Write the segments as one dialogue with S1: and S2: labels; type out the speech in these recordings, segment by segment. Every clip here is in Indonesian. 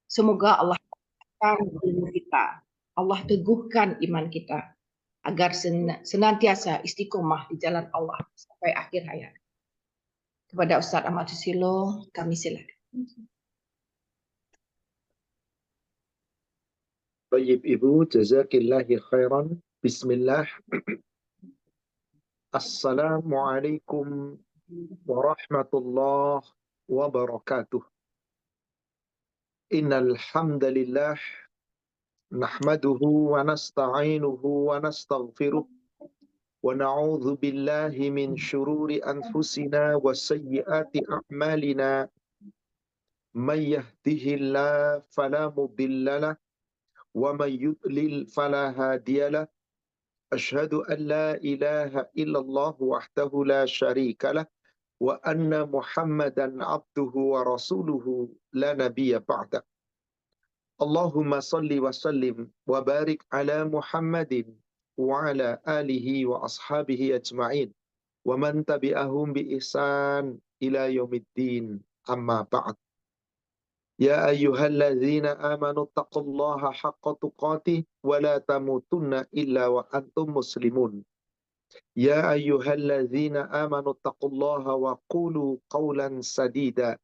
S1: Semoga Allah teguhkan ilmu kita, Allah teguhkan iman kita, agar senantiasa istiqomah di jalan Allah sampai akhir hayat. Kepada Ustaz Ahmad Susilo, kami silakan.
S2: Baik Ibu, jazakillahi khairan. Bismillah. Assalamualaikum warahmatullahi wabarakatuh. Innal hamdalillah nahmaduhu wa nasta'inuhu wa nastaghfiruh wa na'udzu billahi min syururi anfusina wa sayyiati a'malina. May yahdihillahu fala mudhillalah wa may yudlil fala hadiyalah. Asyhadu an la ilaha illallah wahdahu la syarika lah wa anna Muhammadan abduhu wa rasuluhu la nabiyya ba'da. Allahumma salli wa sallim wa barik ala Muhammadin wa ala alihi wa ashabihi ajma'in wa man tabi'ahum bi ihsan ila yaumiddin, amma ba'd. Ya ayyuhalladzina amanu taqullaha haqqa tuqatih wa la tamutunna illa wa antum muslimun. Ya ayyuhalladzina amanu taqullaha wa qulu qawlan sadida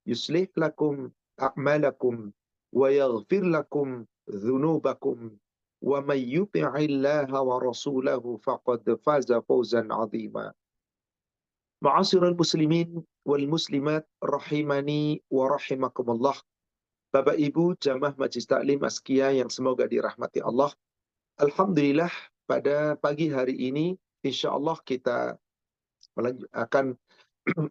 S2: yuslih lakum a'malakum wa yaghfir lakum dhunubakum wa may yuti'illaha wa rasulahu faqad faza fawzan 'azima. Ma'asyiral muslimin wal muslimat rahimani wa rahimakumullah. Bapak Ibu jamaah Majelis Taklim Askia yang semoga dirahmati Allah. Alhamdulillah pada pagi hari ini insyaallah kita akan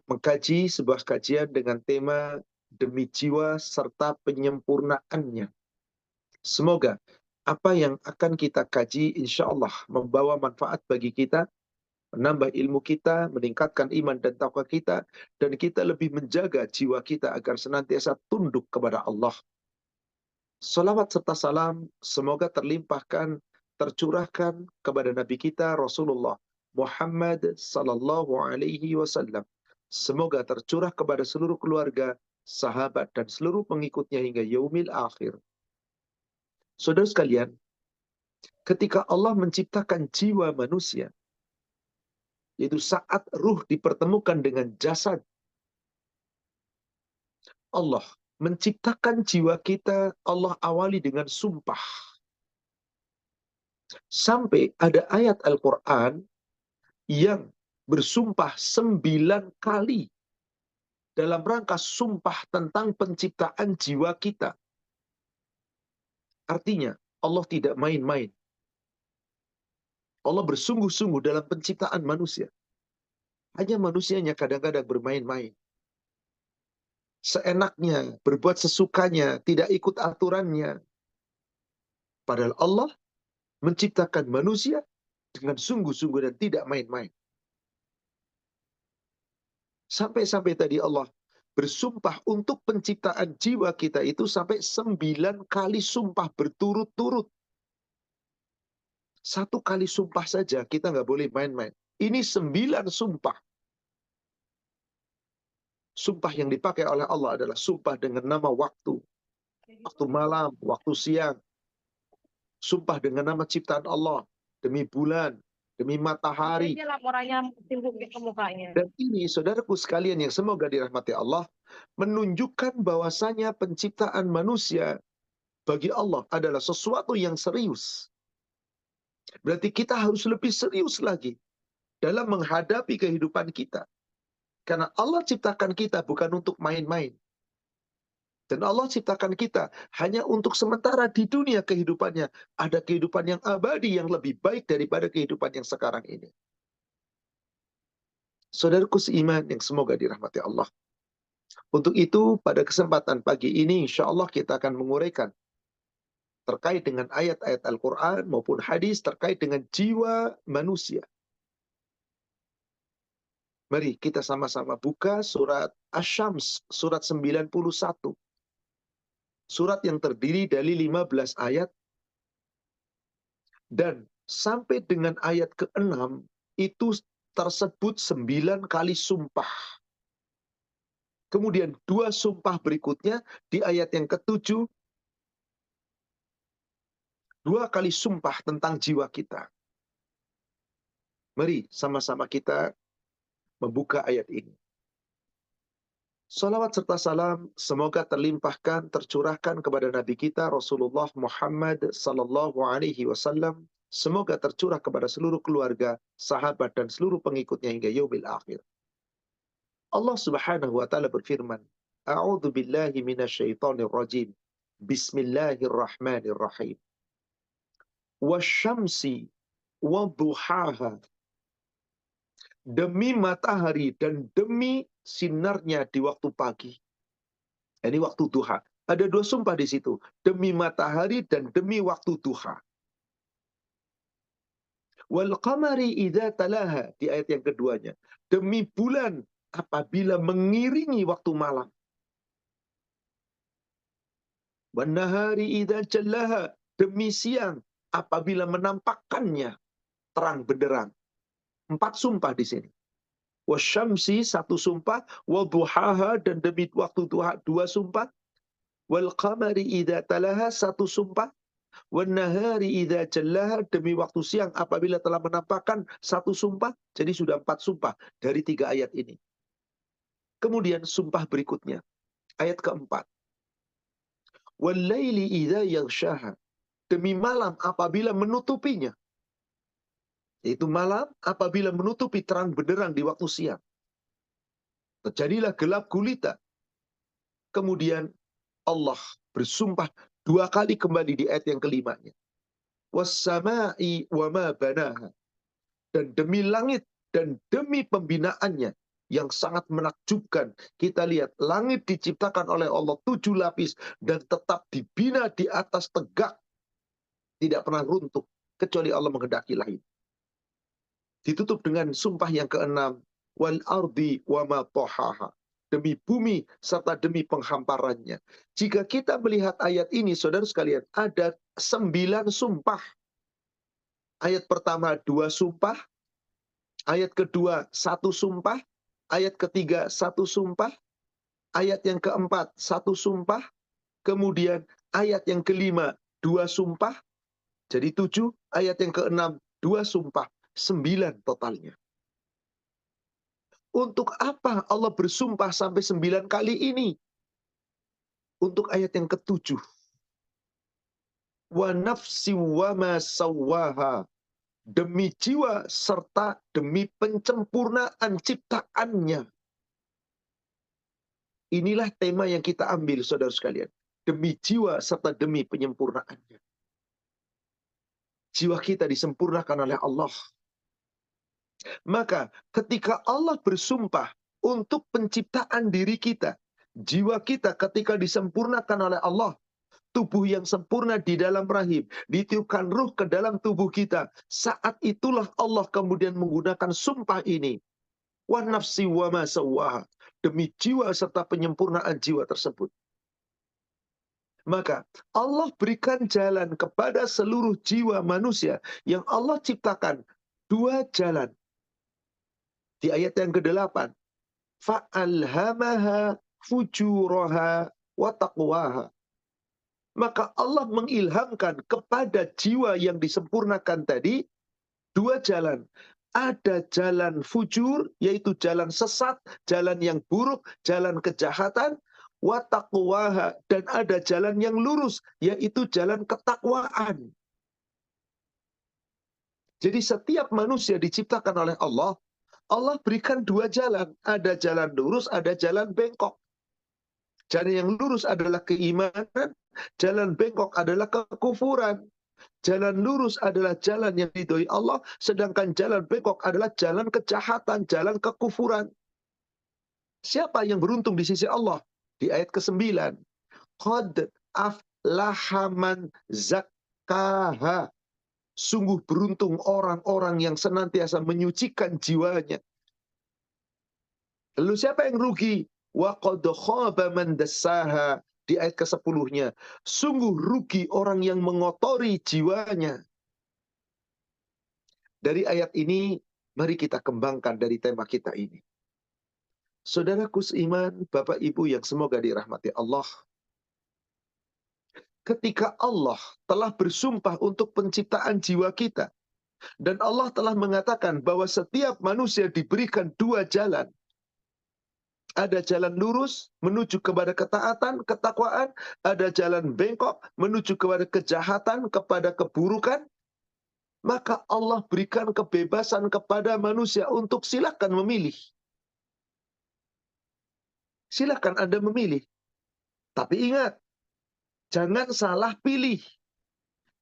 S2: mengkaji sebuah kajian dengan tema demi jiwa serta penyempurnaannya. Semoga apa yang akan kita kaji insyaallah membawa manfaat bagi kita, menambah ilmu kita, meningkatkan iman dan takwa kita, dan kita lebih menjaga jiwa kita agar senantiasa tunduk kepada Allah. Salawat serta salam semoga terlimpahkan, tercurahkan kepada Nabi kita Rasulullah Muhammad sallallahu alaihi wasallam. Semoga tercurah kepada seluruh keluarga, sahabat, dan seluruh pengikutnya hingga yaumil akhir. Saudara sekalian, ketika Allah menciptakan jiwa manusia, yaitu saat ruh dipertemukan dengan jasad, Allah menciptakan jiwa kita, Allah awali dengan sumpah. Sampai ada ayat Al-Quran yang bersumpah 9 kali dalam rangka sumpah tentang penciptaan jiwa kita. Artinya, Allah tidak main-main. Allah bersungguh-sungguh dalam penciptaan manusia. Hanya manusianya kadang-kadang bermain-main. Seenaknya, berbuat sesukanya, tidak ikut aturannya. Padahal Allah menciptakan manusia dengan sungguh-sungguh dan tidak main-main. Sampai-sampai tadi Allah bersumpah untuk penciptaan jiwa kita itu sampai 9 kali sumpah berturut-turut. 1 kali sumpah saja kita nggak boleh main-main. Ini 9 sumpah. Sumpah yang dipakai oleh Allah adalah sumpah dengan nama waktu. Waktu malam, waktu siang. Sumpah dengan nama ciptaan Allah. Demi bulan, demi matahari. Dan ini saudaraku sekalian yang semoga dirahmati Allah, menunjukkan bahwasanya penciptaan manusia bagi Allah adalah sesuatu yang serius. Berarti kita harus lebih serius lagi dalam menghadapi kehidupan kita. Karena Allah ciptakan kita bukan untuk main-main. Dan Allah ciptakan kita hanya untuk sementara di dunia kehidupannya. Ada kehidupan yang abadi yang lebih baik daripada kehidupan yang sekarang ini. Saudaraku seiman yang semoga dirahmati Allah. Untuk itu pada kesempatan pagi ini insya Allah kita akan menguraikan terkait dengan ayat-ayat Al-Quran maupun hadis terkait dengan jiwa manusia. Mari kita sama-sama buka surat Asy-Syams, surat 91. Surat yang terdiri dari 15 ayat. Dan sampai dengan ayat ke-6 itu tersebut 9 kali sumpah. Kemudian 2 sumpah berikutnya di ayat yang ke-7 2 kali sumpah tentang jiwa kita. Mari sama-sama kita membuka ayat ini. Salawat serta salam semoga terlimpahkan, tercurahkan kepada Nabi kita Rasulullah Muhammad sallallahu alaihi wasallam. Semoga tercurah kepada seluruh keluarga, sahabat dan seluruh pengikutnya hingga yaumil akhir. Allah Subhanahu wa taala berfirman, A'udzu billahi minasyaitonir rajim. Bismillahirrahmanirrahim. Wasyamsi wadduhaha. Demi matahari dan demi sinarnya di waktu pagi. Ini waktu duha. Ada 2 sumpah di situ. Demi matahari dan demi waktu duha. Wal qamari idza talaha, di ayat yang keduanya. Demi bulan apabila mengiringi waktu malam. Wan nahari idza jallaha, demi siang apabila menampakkannya terang benderang. 4 sumpah di sini. Wasyamsi 1 sumpah, wadduhaha dan demi waktu duha 2 sumpah, wal qamari idza talaha 1 sumpah, wan nahari idza jallaha demi waktu siang apabila telah menampakkan 1 sumpah. Jadi sudah 4 sumpah dari 3 ayat ini. Kemudian sumpah berikutnya, ayat keempat. Wal laili idza yaghshaha, demi malam apabila menutupinya. Yaitu malam apabila menutupi terang benderang di waktu siang. Terjadilah gelap gulita. Kemudian Allah bersumpah 2 kali kembali di ayat yang kelimanya. Wassama'i wa ma banaha. Dan demi langit dan demi pembinaannya yang sangat menakjubkan. Kita lihat langit diciptakan oleh Allah 7 lapis dan tetap dibina di atas tegak. Tidak pernah runtuh kecuali Allah menghendaki langit. Ditutup dengan sumpah yang keenam. Wal ardi wa ma tahaha. Demi bumi serta demi penghamparannya. Jika kita melihat ayat ini, saudara sekalian, ada 9 sumpah. Ayat pertama 2 sumpah. Ayat kedua 1 sumpah. Ayat ketiga 1 sumpah. Ayat yang keempat 1 sumpah. Kemudian ayat yang kelima 2 sumpah. Jadi 7. Ayat yang keenam 2 sumpah. 9 totalnya. Untuk apa Allah bersumpah sampai 9 kali ini? Untuk ayat yang ke-7. Wa nafsi wa ma sawwaha. Demi jiwa serta demi pencempurnaan ciptaannya. Inilah tema yang kita ambil, saudara sekalian. Demi jiwa serta demi penyempurnaannya. Jiwa kita disempurnakan oleh Allah. Maka ketika Allah bersumpah untuk penciptaan diri kita, jiwa kita ketika disempurnakan oleh Allah, tubuh yang sempurna di dalam rahim, ditiupkan ruh ke dalam tubuh kita, saat itulah Allah kemudian menggunakan sumpah ini. Wa nafsi wa ma sawwaha. Demi jiwa serta penyempurnaan jiwa tersebut. Maka Allah berikan jalan kepada seluruh jiwa manusia yang Allah ciptakan. 2 jalan. Di ayat yang ke-8. Fa'alhamaha fujuraha wa taqwaha. Maka Allah mengilhamkan kepada jiwa yang disempurnakan tadi 2 jalan. Ada jalan fujur, yaitu jalan sesat, jalan yang buruk, jalan kejahatan. Wa taqwaha, dan ada jalan yang lurus, yaitu jalan ketakwaan. Jadi setiap manusia diciptakan oleh Allah, Allah berikan 2 jalan. Ada jalan lurus, ada jalan bengkok. Jalan yang lurus adalah keimanan, jalan bengkok adalah kekufuran. Jalan lurus adalah jalan yang diridhoi Allah, sedangkan jalan bengkok adalah jalan kejahatan, jalan kekufuran. Siapa yang beruntung di sisi Allah? Di ayat ke-9. Qad aflaha man zakkaha. Sungguh beruntung orang-orang yang senantiasa menyucikan jiwanya. Lalu siapa yang rugi? Wa qad khaba man dassaha. Di ayat ke-10-nya. Sungguh rugi orang yang mengotori jiwanya. Dari ayat ini, mari kita kembangkan dari tema kita ini. Saudaraku seiman, Bapak Ibu yang semoga dirahmati Allah. ketika Allah telah bersumpah untuk penciptaan jiwa kita, dan Allah telah mengatakan bahwa setiap manusia diberikan dua jalan. Ada jalan lurus menuju kepada ketaatan, ketakwaan. Ada jalan bengkok menuju kepada kejahatan, kepada keburukan. Maka Allah berikan kebebasan kepada manusia untuk silakan memilih. Silakan Anda memilih. Tapi ingat, jangan salah pilih.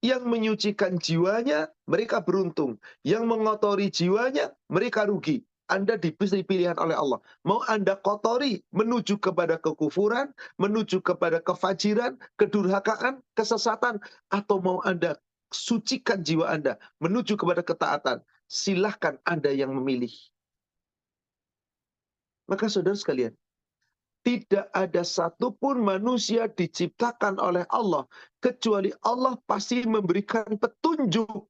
S2: Yang menyucikan jiwanya, mereka beruntung. Yang mengotori jiwanya, mereka rugi. Anda diberi pilihan oleh Allah. Mau Anda kotori menuju kepada kekufuran, menuju kepada kefajiran, kedurhakaan, kesesatan, atau mau Anda sucikan jiwa Anda menuju kepada ketaatan. Silahkan Anda yang memilih. Maka saudara sekalian, tidak ada satupun manusia diciptakan oleh Allah kecuali Allah pasti memberikan petunjuk.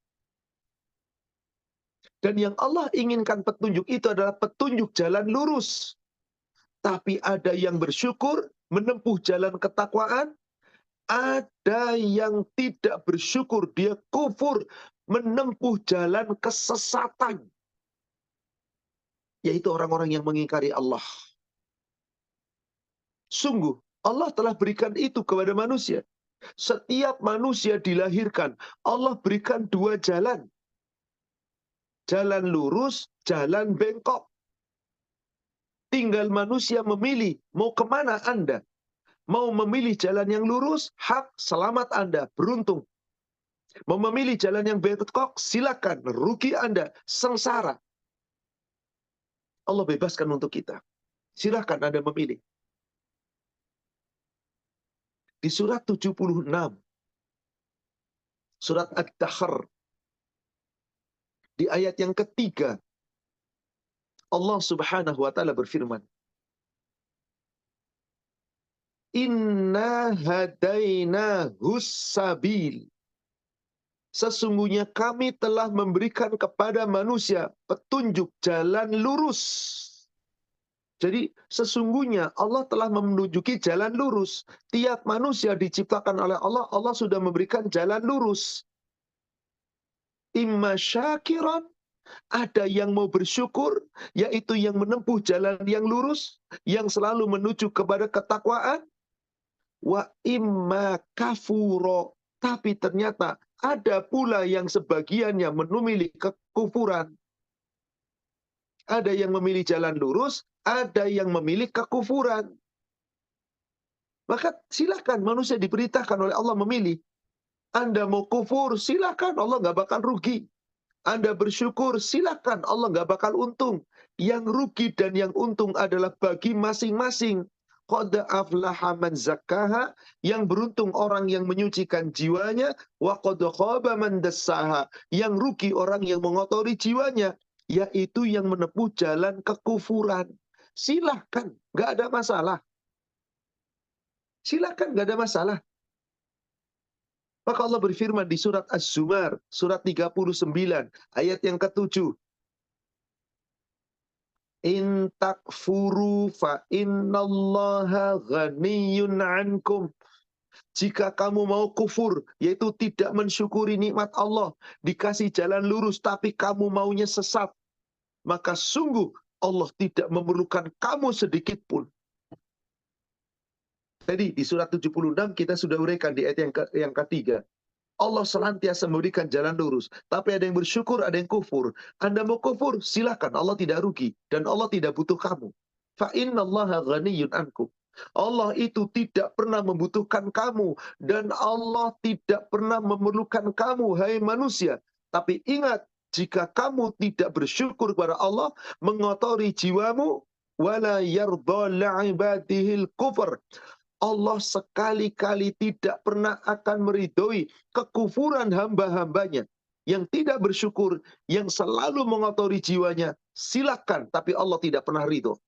S2: Dan yang Allah inginkan petunjuk itu adalah petunjuk jalan lurus. Tapi ada yang bersyukur menempuh jalan ketakwaan, ada yang tidak bersyukur, dia kufur menempuh jalan kesesatan, yaitu orang-orang yang mengingkari Allah. Sungguh, Allah telah berikan itu kepada manusia. Setiap manusia dilahirkan, Allah berikan dua jalan. Jalan lurus, jalan bengkok. Tinggal manusia memilih, mau kemana Anda? Mau memilih jalan yang lurus, hak, selamat Anda, beruntung. Mau memilih jalan yang bengkok, silakan, rugi Anda, sengsara. Allah bebaskan untuk kita. Silakan Anda memilih. Di surat 76, surat Ad-Dahr, di ayat yang ketiga, Allah Subhanahu wa taala berfirman, Inna hadaina hussabil. Sesungguhnya kami telah memberikan kepada manusia petunjuk jalan lurus. Jadi sesungguhnya Allah telah menunjuki jalan lurus. Tiap manusia diciptakan oleh Allah, Allah sudah memberikan jalan lurus. Imma syakiran, ada yang mau bersyukur, yaitu yang menempuh jalan yang lurus, yang selalu menuju kepada ketakwaan. Wa imma kafuro, tapi ternyata ada pula yang sebagiannya memilih kekufuran. Ada yang memilih jalan lurus, ada yang memilih kekufuran. Maka silakan manusia diperintahkan oleh Allah memilih. Anda mau kufur, silakan, Allah nggak bakal rugi. Anda bersyukur, silakan, Allah nggak bakal untung. Yang rugi dan yang untung adalah bagi masing-masing. Qad aflaha man zakkaha, yang beruntung orang yang menyucikan jiwanya, wa qad khaba man dassaha, yang rugi orang yang mengotori jiwanya, yaitu yang menempuh jalan kekufuran. Silahkan, nggak ada masalah. Silahkan, nggak ada masalah. Maka Allah berfirman di surat Az-Zumar, surat 39, ayat yang ke-7. In takfuru fa innallaha ghaniyun ankum. Jika kamu mau kufur, yaitu tidak mensyukuri nikmat Allah, dikasih jalan lurus, tapi kamu maunya sesat, maka sungguh Allah tidak memerlukan kamu sedikit pun. Jadi di surat 76 kita sudah uraikan di ayat yang ketiga. Allah senantiasa memberikan jalan lurus. Tapi ada yang bersyukur, ada yang kufur. Anda mau kufur, silakan. Allah tidak rugi. Dan Allah tidak butuh kamu. Fa innallaha ghaniyun ankum. Allah itu tidak pernah membutuhkan kamu. Dan Allah tidak pernah memerlukan kamu, hai manusia. Tapi ingat, jika kamu tidak bersyukur kepada Allah, mengotori jiwamu, wala yardha li'ibadihil kufr. Allah sekali-kali tidak pernah akan meridhoi kekufuran hamba-hambanya yang tidak bersyukur, yang selalu mengotori jiwanya. Silakan, tapi Allah tidak pernah ridho.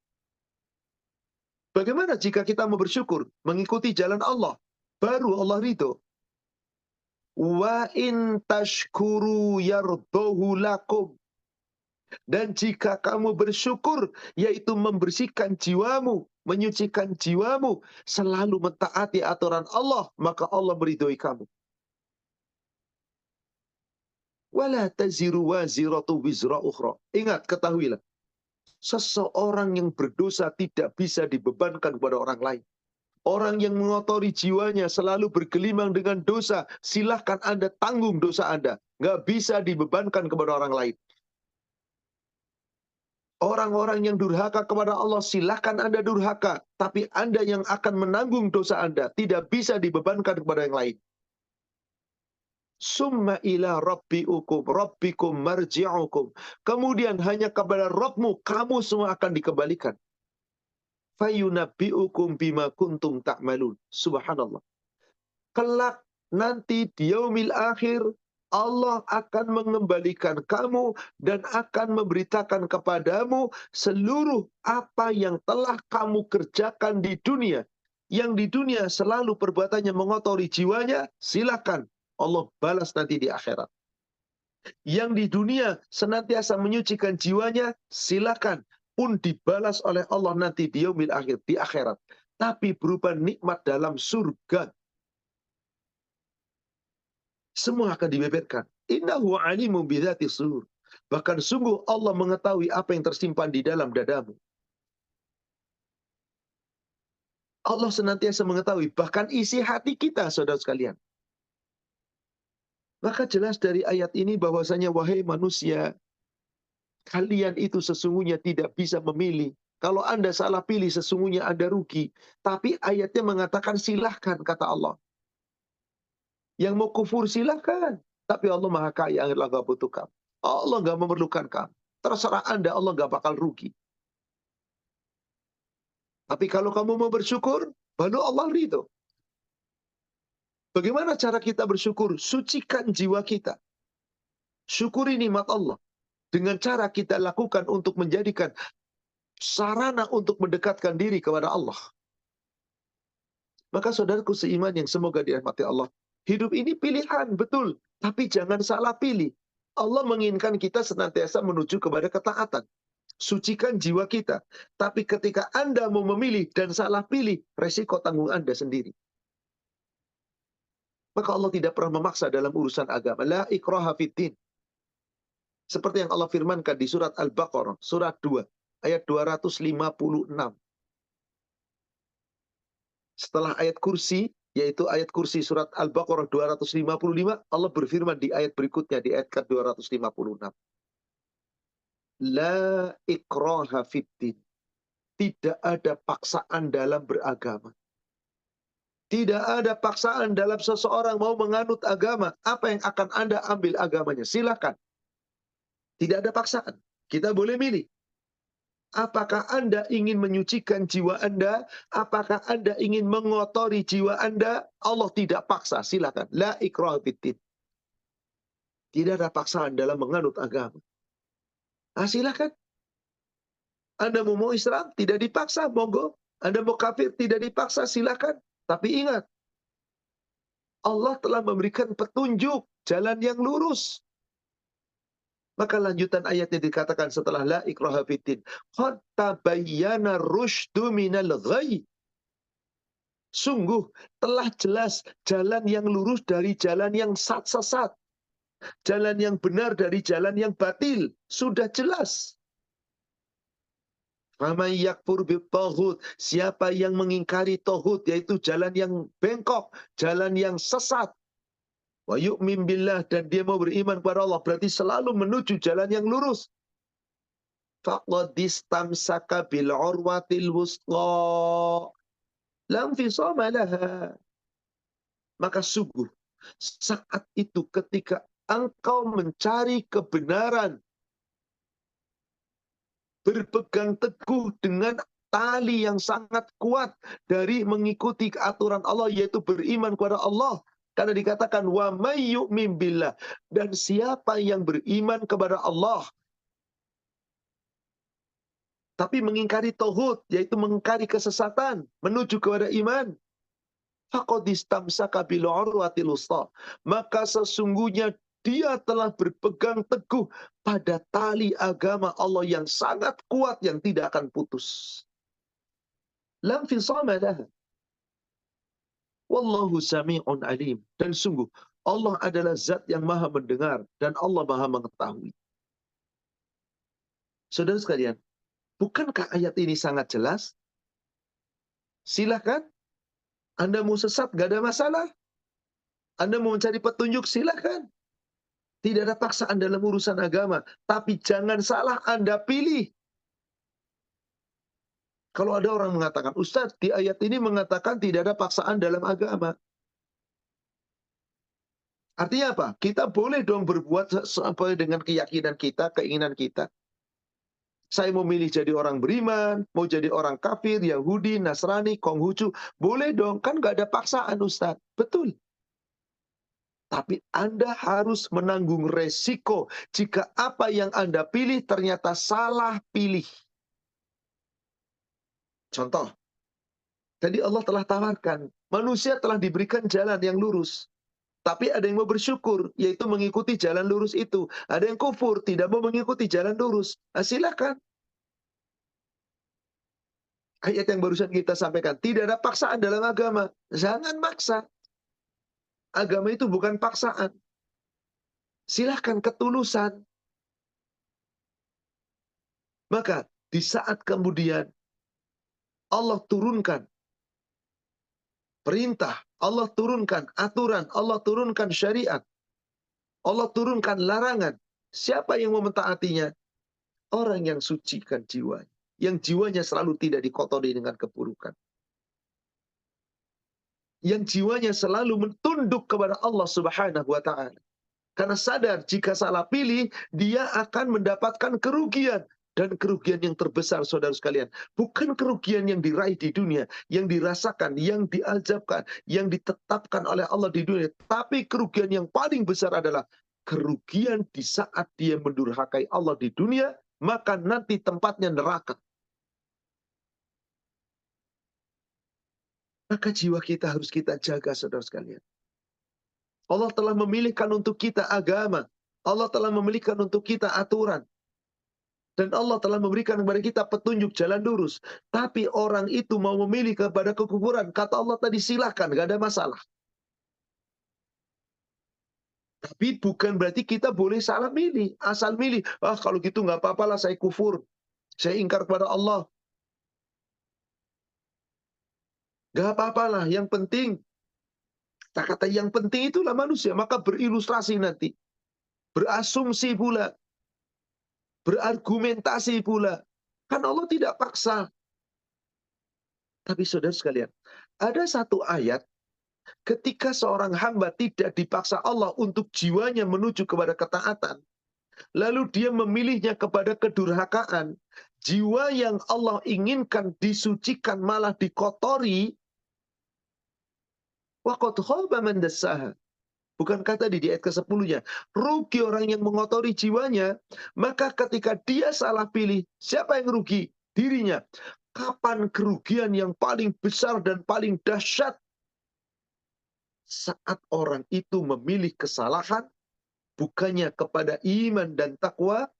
S2: Bagaimana jika kita mau bersyukur, mengikuti jalan Allah, baru Allah ridho. Wa in tashkuru yardohu lakum. Dan jika kamu bersyukur, yaitu membersihkan jiwamu, menyucikan jiwamu, selalu mentaati aturan Allah, maka Allah meridhoi kamu. Wala taziru waziratu wizra ukhra. Ingat, ketahuilah, seseorang yang berdosa tidak bisa dibebankan kepada orang lain. Orang yang mengotori jiwanya selalu bergelimang dengan dosa, silahkan Anda tanggung dosa Anda. Nggak bisa dibebankan kepada orang lain. Orang-orang yang durhaka kepada Allah, silahkan Anda durhaka. Tapi Anda yang akan menanggung dosa Anda, tidak bisa dibebankan kepada yang lain. Summa ila rabbikum marji'ukum. Kemudian hanya kepada Rabbmu, kamu semua akan dikembalikan. Fayunabbi'ukum bima kuntum ta'malun. Subhanallah. Kelak nanti di yaumil akhir, Allah akan mengembalikan kamu dan akan memberitakan kepadamu seluruh apa yang telah kamu kerjakan di dunia. Yang di dunia selalu perbuatannya mengotori jiwanya, silakan Allah balas nanti di akhirat. Yang di dunia senantiasa menyucikan jiwanya, silakan pun dibalas oleh Allah nanti di yaumil akhir, di akhirat. Tapi berupa nikmat dalam surga. Semua akan dibeberkan. Innahu alimun bidzati sudur. Bahkan sungguh Allah mengetahui apa yang tersimpan di dalam dadamu. Allah senantiasa mengetahui bahkan isi hati kita, saudara sekalian. Maka jelas dari ayat ini bahwasanya wahai manusia, kalian itu sesungguhnya tidak bisa memilih. Kalau Anda salah pilih, sesungguhnya Anda rugi. Tapi ayatnya mengatakan silahkan, kata Allah. Yang mau kufur silahkan. Tapi Allah Maha Kaya, Allah nggak butuh kamu. Allah nggak memerlukan kamu. Terserah Anda, Allah nggak bakal rugi. Tapi kalau kamu mau bersyukur, baru Allah ridho. Bagaimana cara kita bersyukur? Sucikan jiwa kita. Syukuri nikmat Allah. Dengan cara kita lakukan untuk menjadikan sarana untuk mendekatkan diri kepada Allah. Maka saudaraku seiman yang semoga dirahmati Allah. Hidup ini pilihan, betul. Tapi jangan salah pilih. Allah menginginkan kita senantiasa menuju kepada ketaatan. Sucikan jiwa kita. Tapi ketika Anda mau memilih dan salah pilih, resiko tanggung Anda sendiri. Maka Allah tidak pernah memaksa dalam urusan agama. La ikraha fiddin. Seperti yang Allah firmankan di surat Al-Baqarah, surat 2, ayat 256. Setelah ayat kursi, yaitu ayat kursi surat Al-Baqarah 255, Allah berfirman di ayat berikutnya, di ayat ke-256. La ikraha fiddin. Tidak ada paksaan dalam beragama. Tidak ada paksaan dalam seseorang mau menganut agama. Apa yang akan Anda ambil agamanya? Silakan. Tidak ada paksaan. Kita boleh milih. Apakah Anda ingin menyucikan jiwa Anda? Apakah Anda ingin mengotori jiwa Anda? Allah tidak paksa. Silakan. La ikraha fiddin. Tidak ada paksaan dalam menganut agama. Silakan. Anda mau Islam? Tidak dipaksa. Monggo. Anda mau kafir? Tidak dipaksa. Silakan. Tapi ingat, Allah telah memberikan petunjuk jalan yang lurus. Maka lanjutan ayatnya dikatakan setelah la ikraha fiddin, qad tabayyana rusydu minal ghayy. Sungguh telah jelas jalan yang lurus dari jalan yang sesat. Jalan yang benar dari jalan yang batil. Sudah jelas. Faman yakfur bitaghut, siapa yang mengingkari taghut, yaitu jalan yang bengkok, jalan yang sesat. Wa yu'min billah, dan dia mau beriman kepada Allah, berarti selalu menuju jalan yang lurus. Faqad istamsaka bil urwatil wusqa la infisama laha. Maka sungguh saat itu ketika engkau mencari kebenaran, berpegang teguh dengan tali yang sangat kuat dari mengikuti aturan Allah, yaitu beriman kepada Allah. Karena dikatakan wa may yu'min billah, dan siapa yang beriman kepada Allah tapi mengingkari tauhid, yaitu mengingkari kesesatan menuju kepada iman, faqad istamsaka bil urwatil wusta, maka sesungguhnya dia telah berpegang teguh pada tali agama Allah yang sangat kuat, yang tidak akan putus. lam fisama laha. Wallahu sami'un alim. Dan sungguh, Allah adalah zat yang maha mendengar dan Allah maha mengetahui. Saudara sekalian, bukankah ayat ini sangat jelas? Silakan. Anda mau sesat, gak ada masalah. Anda mau mencari petunjuk, silakan. Tidak ada paksaan dalam urusan agama. Tapi jangan salah Anda pilih. Kalau ada orang mengatakan, Ustaz, di ayat ini mengatakan tidak ada paksaan dalam agama. Artinya apa? Kita boleh dong berbuat sesuai dengan keyakinan kita, keinginan kita. Saya mau milih jadi orang beriman, mau jadi orang kafir, Yahudi, Nasrani, Konghucu. Boleh dong, kan gak ada paksaan Ustaz. Betul. Tapi Anda harus menanggung resiko jika apa yang Anda pilih ternyata salah pilih. Contoh, tadi Allah telah tawarkan, manusia telah diberikan jalan yang lurus. Tapi ada yang mau bersyukur, yaitu mengikuti jalan lurus itu. Ada yang kufur, tidak mau mengikuti jalan lurus. Nah, silakan. Ayat yang barusan kita sampaikan, tidak ada paksaan dalam agama. Jangan maksa. Agama itu bukan paksaan. Silahkan ketulusan. Maka di saat kemudian Allah turunkan perintah, Allah turunkan aturan, Allah turunkan syariat, Allah turunkan larangan. Siapa yang mau mentaatinya? Orang yang sucikan jiwanya. Yang jiwanya selalu tidak dikotori dengan keburukan. Yang jiwanya selalu tunduk kepada Allah Subhanahu wa ta'ala. Karena sadar jika salah pilih, dia akan mendapatkan kerugian. Dan kerugian yang terbesar, saudara sekalian, bukan kerugian yang diraih di dunia, yang dirasakan, yang diazabkan, yang ditetapkan oleh Allah di dunia. Tapi kerugian yang paling besar adalah kerugian di saat dia mendurhakai Allah di dunia, maka nanti tempatnya neraka. Maka jiwa kita harus kita jaga, saudara sekalian. Allah telah memilihkan untuk kita agama. Allah telah memilihkan untuk kita aturan. Dan Allah telah memberikan kepada kita petunjuk jalan lurus. Tapi orang itu mau memilih kepada kekufuran. Kata Allah tadi, silakan, gak ada masalah. Tapi bukan berarti kita boleh salah milih. Asal milih, kalau gitu gak apa-apalah saya kufur. Saya ingkar kepada Allah. Gak apa-apalah, yang penting. Kata yang penting itulah manusia. Maka berilustrasi nanti. Berasumsi pula. Berargumentasi pula. Kan Allah tidak paksa. Tapi saudara sekalian, ada satu ayat ketika seorang hamba tidak dipaksa Allah untuk jiwanya menuju kepada ketaatan, lalu dia memilihnya kepada kedurhakaan, jiwa yang Allah inginkan disucikan malah dikotori, waqad khaba man dassaha. Bukankah tadi di ayat ke-10-nya, rugi orang yang mengotori jiwanya, maka ketika dia salah pilih, siapa yang rugi? Dirinya. Kapan kerugian yang paling besar dan paling dahsyat? Saat orang itu memilih kesalahan, bukannya kepada iman dan takwa,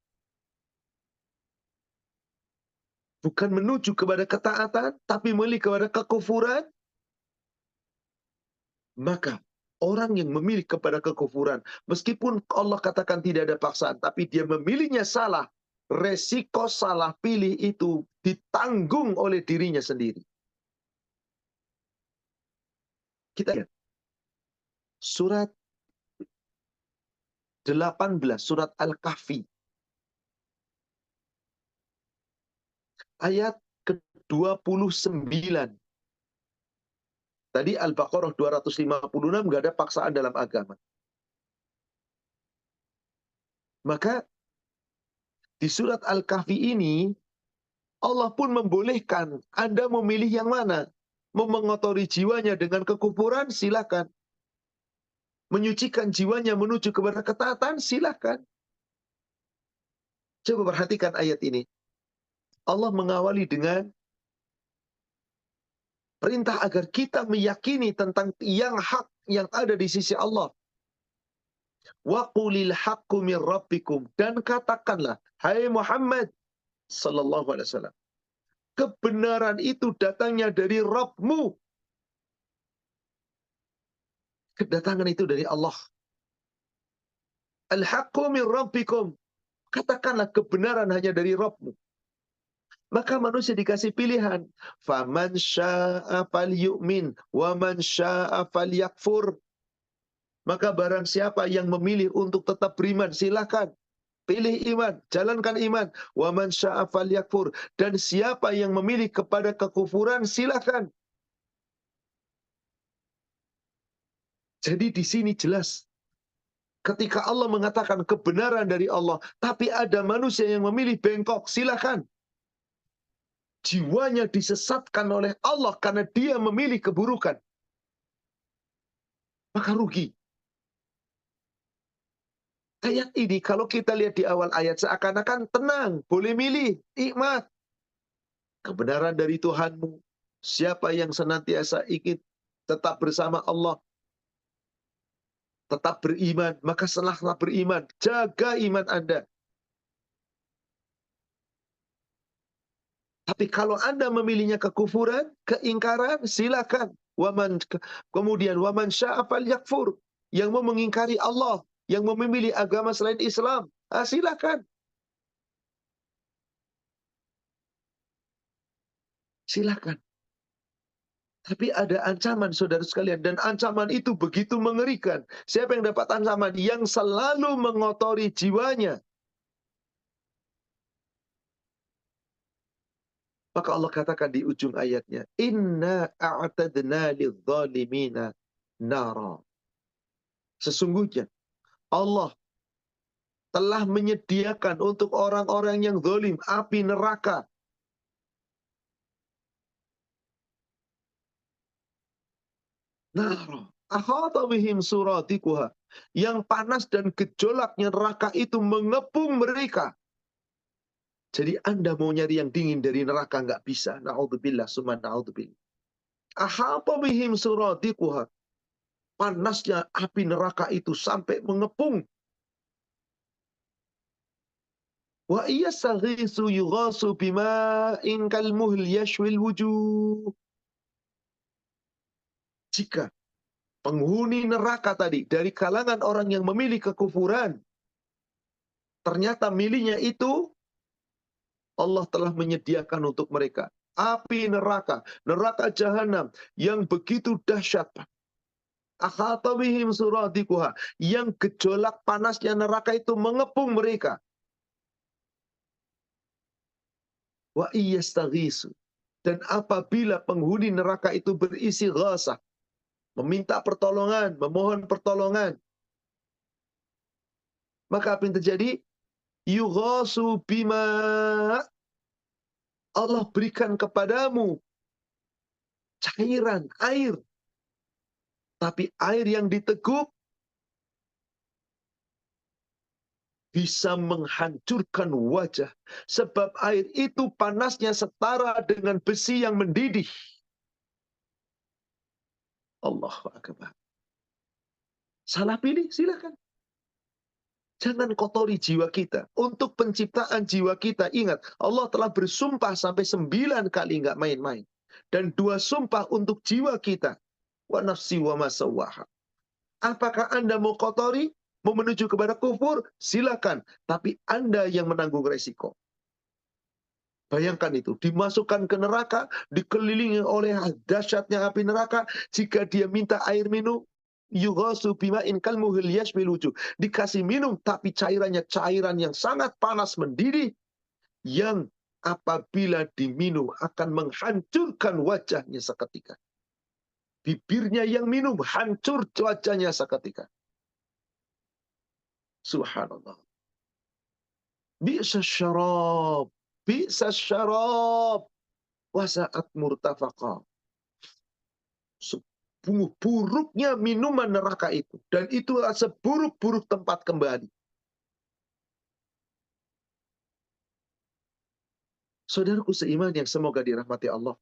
S2: bukan menuju kepada ketaatan, tapi memilih kepada kekufuran, maka orang yang memilih kepada kekufuran, meskipun Allah katakan tidak ada paksaan, tapi dia memilihnya salah, resiko salah pilih itu ditanggung oleh dirinya sendiri. Kita lihat surat 18, surat Al-Kahfi, ayat ke-29. Tadi Al-Baqarah 256 nggak ada paksaan dalam agama. Maka di surat Al-Kahfi ini Allah pun membolehkan Anda memilih yang mana. Mau mengotori jiwanya dengan kekufuran, silakan. Menyucikan jiwanya menuju kepada ketaatan, silakan. Coba perhatikan ayat ini. Allah mengawali dengan perintah agar kita meyakini tentang yang hak yang ada di sisi Allah. Wa qulil haqqu min rabbikum, dan katakanlah, hai Muhammad sallallahu alaihi wasallam, kebenaran itu datangnya dari Rabbmu. Kedatangan itu dari Allah. Al-haqqu min rabbikum. Katakanlah kebenaran hanya dari Rabbmu. Maka manusia dikasih pilihan. Faman sya'a falyu'min wa man sya'a falyakfur. Maka barang siapa yang memilih untuk tetap beriman, silakan. Pilih iman, jalankan iman. Wa man sya'a falyakfur. Dan siapa yang memilih kepada kekufuran, silakan. Jadi di sini jelas. Ketika Allah mengatakan kebenaran dari Allah, tapi ada manusia yang memilih bengkok, silakan. Jiwanya disesatkan oleh Allah karena dia memilih keburukan. Maka rugi. Ayat ini kalau kita lihat di awal ayat seakan-akan tenang, boleh milih, nikmat. Kebenaran dari Tuhanmu. Siapa yang senantiasa ingin tetap bersama Allah, tetap beriman, maka setelah beriman, jaga iman Anda. Tapi kalau Anda memilihnya kekufuran, keingkaran, silakan. Kemudian waman sya'a falyakfur. Yang mau mengingkari Allah, yang mau memilih agama selain Islam, silakan. Silakan. Tapi ada ancaman, saudara sekalian. Dan ancaman itu begitu mengerikan. Siapa yang dapat ancaman? Yang selalu mengotori jiwanya. Maka Allah katakan di ujung ayatnya, Inna a'tadna lidzalimina nara. Sesungguhnya Allah telah menyediakan untuk orang-orang yang zalim api neraka. Nara. Ahata bihim suratikuha. Yang panas dan gejolaknya neraka itu mengepung mereka. Jadi Anda mau nyari yang dingin dari neraka nggak bisa. Na'udzubillah, summa na'udzubillah. Ahata bihim suratikuha. Panasnya api neraka itu sampai mengepung. Wa iyastaghisu yughasu bima'in kalmuhl yashwil wujuh. Jika penghuni neraka tadi dari kalangan orang yang memilih kekufuran, ternyata milihnya itu Allah telah menyediakan untuk mereka api neraka, neraka jahanam yang begitu dahsyat. Akhata bihim suradikuha, yang gejolak panasnya neraka itu mengepung mereka. Wa iyastaghisu, dan apabila penghuni neraka itu berisi ghasah, meminta pertolongan, memohon pertolongan, maka apa yang terjadi? Yughasu bima, Allah berikan kepadamu cairan, air. Tapi air yang diteguk bisa menghancurkan wajah. Sebab air itu panasnya setara dengan besi yang mendidih. Allahu Akbar. Salah pilih, silakan. Jangan kotori jiwa kita. Untuk penciptaan jiwa kita, ingat, Allah telah bersumpah sampai 9 kali, nggak main-main. Dan 2 sumpah untuk jiwa kita. Wa nafsi wa ma sawwaha. Apakah Anda mau kotori, mau menuju kepada kufur? Silakan. Tapi Anda yang menanggung resiko. Bayangkan itu, dimasukkan ke neraka, dikelilingi oleh dahsyatnya api neraka. Jika dia minta air minum, yughasu bima'in kalmuhil yashbil wujuh. Dikasih minum, tapi cairannya cairan yang sangat panas mendidih, yang apabila diminum akan menghancurkan wajahnya seketika. Bibirnya yang minum, hancur wajahnya seketika. Subhanallah. Bi'sa syarab. Bi'sa syarab. Wasa'at murtafaqa. Buruknya minuman neraka itu. Dan itu seburuk-buruk tempat kembali. Saudaraku seiman yang semoga dirahmati Allah.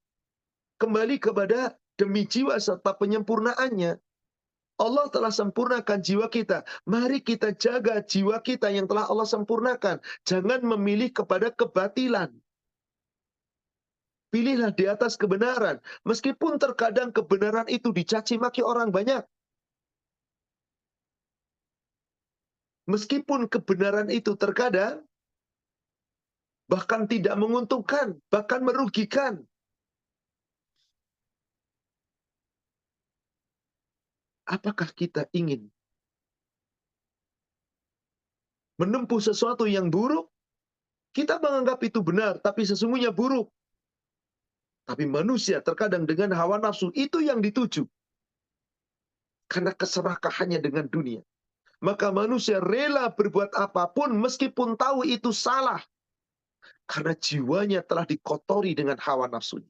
S2: Kembali kepada demi jiwa serta penyempurnaannya. Allah telah sempurnakan jiwa kita. Mari kita jaga jiwa kita yang telah Allah sempurnakan. Jangan memilih kepada kebatilan. Pilihlah di atas kebenaran. Meskipun terkadang kebenaran itu dicaci maki orang banyak. Meskipun kebenaran itu terkadang bahkan tidak menguntungkan, bahkan merugikan. Apakah kita ingin menempuh sesuatu yang buruk? Kita menganggap itu benar, tapi sesungguhnya buruk. Tapi manusia terkadang dengan hawa nafsu itu yang dituju. Karena keserakahannya dengan dunia. Maka manusia rela berbuat apapun meskipun tahu itu salah. Karena jiwanya telah dikotori dengan hawa nafsunya.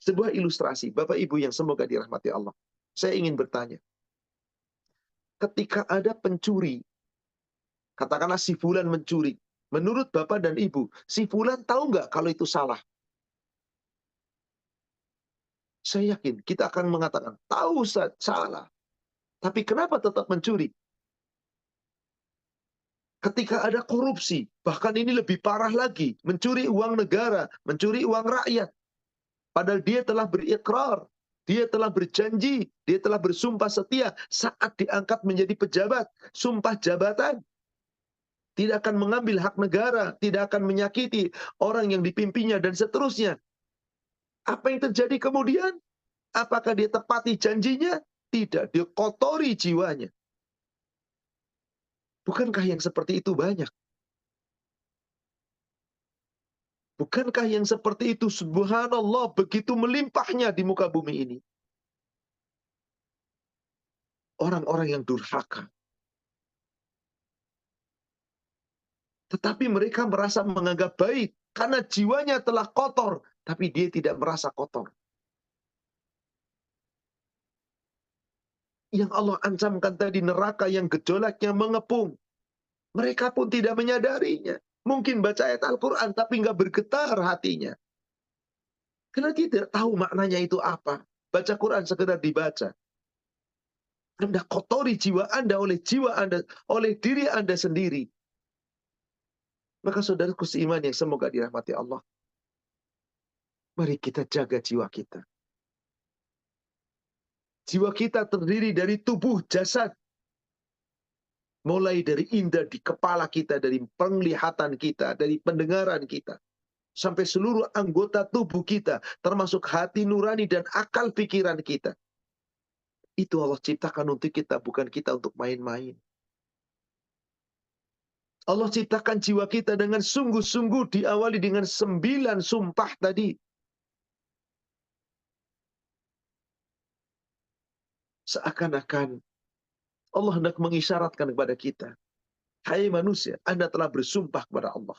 S2: Sebuah ilustrasi, Bapak Ibu yang semoga dirahmati Allah. Saya ingin bertanya. Ketika ada pencuri, katakanlah si fulan mencuri. Menurut Bapak dan Ibu, si fulan tahu nggak kalau itu salah? Saya yakin kita akan mengatakan, tahu salah. Tapi kenapa tetap mencuri? Ketika ada korupsi, bahkan ini lebih parah lagi, mencuri uang negara, mencuri uang rakyat. Padahal dia telah berikrar, dia telah berjanji, dia telah bersumpah setia saat diangkat menjadi pejabat. Sumpah jabatan. Tidak akan mengambil hak negara, tidak akan menyakiti orang yang dipimpinnya, dan seterusnya. Apa yang terjadi kemudian? Apakah dia tepati janjinya? Tidak, dia kotori jiwanya. Bukankah yang seperti itu banyak? Bukankah yang seperti itu, subhanallah, begitu melimpahnya di muka bumi ini? Orang-orang yang durhaka. Tetapi mereka merasa menganggap baik, karena jiwanya telah kotor, tapi dia tidak merasa kotor. Yang Allah ancamkan tadi neraka yang gejolaknya mengepung. Mereka pun tidak menyadarinya. Mungkin baca ayat Al-Quran, tapi nggak bergetar hatinya. Karena dia tidak tahu maknanya itu apa. Baca Quran sekedar dibaca. Anda kotori jiwa Anda oleh jiwa Anda, oleh diri Anda sendiri. Maka saudaraku seiman yang semoga dirahmati Allah. Mari kita jaga jiwa kita. Jiwa kita terdiri dari tubuh, jasad. Mulai dari indera di kepala kita, dari penglihatan kita, dari pendengaran kita. Sampai seluruh anggota tubuh kita, termasuk hati nurani dan akal pikiran kita. Itu Allah ciptakan untuk kita, bukan kita untuk main-main. Allah ciptakan jiwa kita dengan sungguh-sungguh, diawali dengan 9 sumpah tadi. Seakan-akan Allah hendak mengisyaratkan kepada kita, hai manusia, Anda telah bersumpah kepada Allah.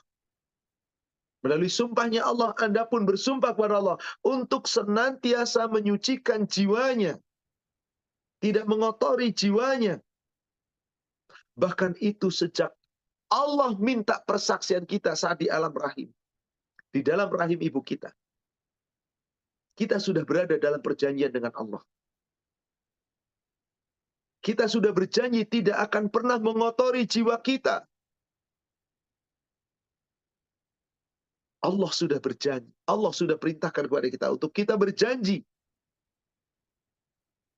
S2: Melalui sumpahnya Allah, Anda pun bersumpah kepada Allah untuk senantiasa menyucikan jiwanya, tidak mengotori jiwanya. Bahkan itu sejak Allah minta persaksian kita saat di alam rahim. Di dalam rahim ibu kita. Kita sudah berada dalam perjanjian dengan Allah. Kita sudah berjanji tidak akan pernah mengotori jiwa kita. Allah sudah berjanji. Allah sudah perintahkan kepada kita untuk kita berjanji.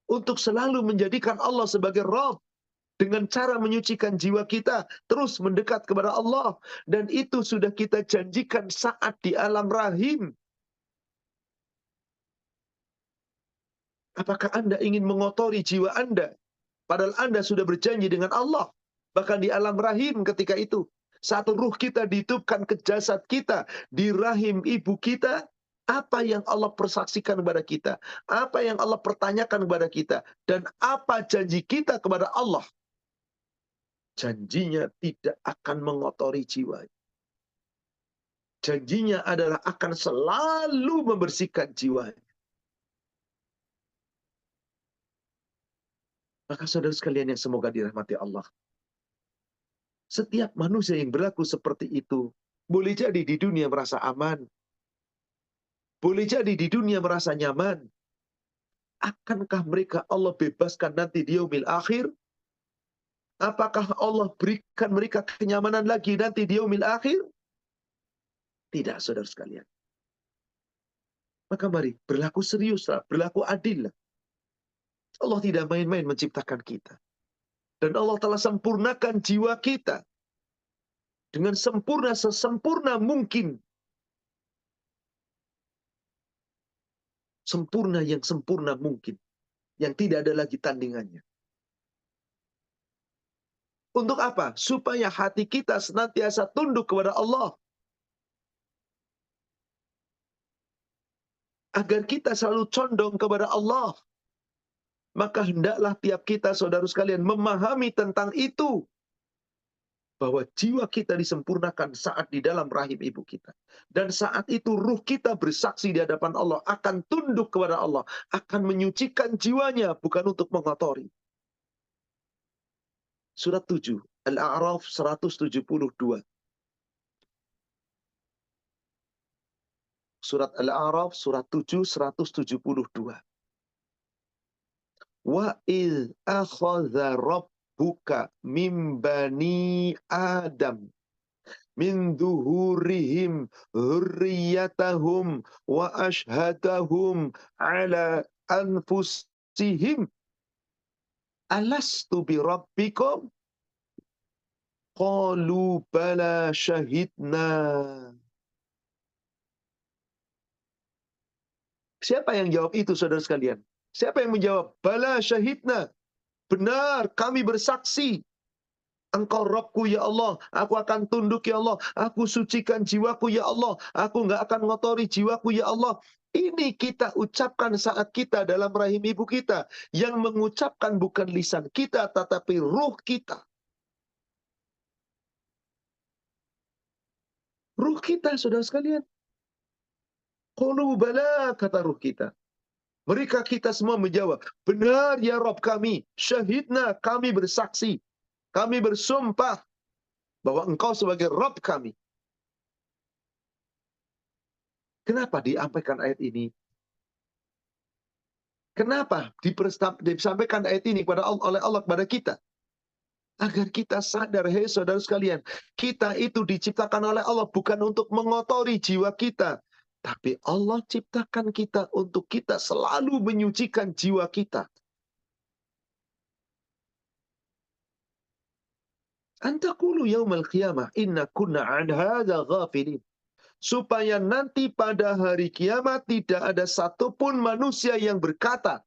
S2: Untuk selalu menjadikan Allah sebagai Rabb. Dengan cara menyucikan jiwa kita. Terus mendekat kepada Allah. Dan itu sudah kita janjikan saat di alam rahim. Apakah Anda ingin mengotori jiwa Anda? Padahal Anda sudah berjanji dengan Allah. Bahkan di alam rahim ketika itu. Satu ruh kita dititipkan ke jasad kita. Di rahim ibu kita. Apa yang Allah persaksikan kepada kita. Apa yang Allah pertanyakan kepada kita. Dan apa janji kita kepada Allah. Janjinya tidak akan mengotori jiwa. Janjinya adalah akan selalu membersihkan jiwa. Maka saudara sekalian yang semoga dirahmati Allah. Setiap manusia yang berlaku seperti itu, boleh jadi di dunia merasa aman. Boleh jadi di dunia merasa nyaman. Akankah mereka Allah bebaskan nanti di yaumil akhir? Apakah Allah berikan mereka kenyamanan lagi nanti di yaumil akhir? Tidak, saudara sekalian. Maka mari berlaku seriuslah, berlaku adillah. Allah tidak main-main menciptakan kita. Dan Allah telah sempurnakan jiwa kita dengan sempurna, sesempurna mungkin. Sempurna yang sempurna mungkin. Yang tidak ada lagi tandingannya. Untuk apa? Supaya hati kita senantiasa tunduk kepada Allah. Agar kita selalu condong kepada Allah. Maka hendaklah tiap kita, saudara sekalian, memahami tentang itu. Bahwa jiwa kita disempurnakan saat di dalam rahim ibu kita. Dan saat itu ruh kita bersaksi di hadapan Allah. Akan tunduk kepada Allah. Akan menyucikan jiwanya, bukan untuk mengotori. Surat 7, Al-A'raf 172. Surat Al-A'raf, surat 7, 172. Wa idh akhadha rabbuka min bani Adam min zuhurihim hurriyatahum wa ashhadahum ala anfusihim alastu bi rabbikum qalu bala syahidna. Siapa yang jawab itu, saudara sekalian? Siapa yang menjawab? Bala syahidna. Benar, kami bersaksi. Engkau Rabbku ya Allah, aku akan tunduk ya Allah, aku sucikan jiwaku ya Allah, aku nggak akan ngotori jiwaku ya Allah. Ini kita ucapkan saat kita dalam rahim ibu kita. Yang mengucapkan bukan lisan kita, tetapi ruh kita. Ruh kita, saudara sekalian. Qalu bala, kata ruh kita. Mereka kita semua menjawab, benar ya Rabb kami, syahidna, kami bersaksi, kami bersumpah bahwa engkau sebagai Rabb kami. Kenapa disampaikan ayat ini? Kenapa disampaikan ayat ini oleh Allah kepada kita? Agar kita sadar, hei saudara sekalian, kita itu diciptakan oleh Allah bukan untuk mengotori jiwa kita. Tapi Allah ciptakan kita untuk kita selalu menyucikan jiwa kita. Antakulu yaumal qiyamah inna kunna an hadza ghafilin. Supaya nanti pada hari kiamat tidak ada satupun manusia yang berkata,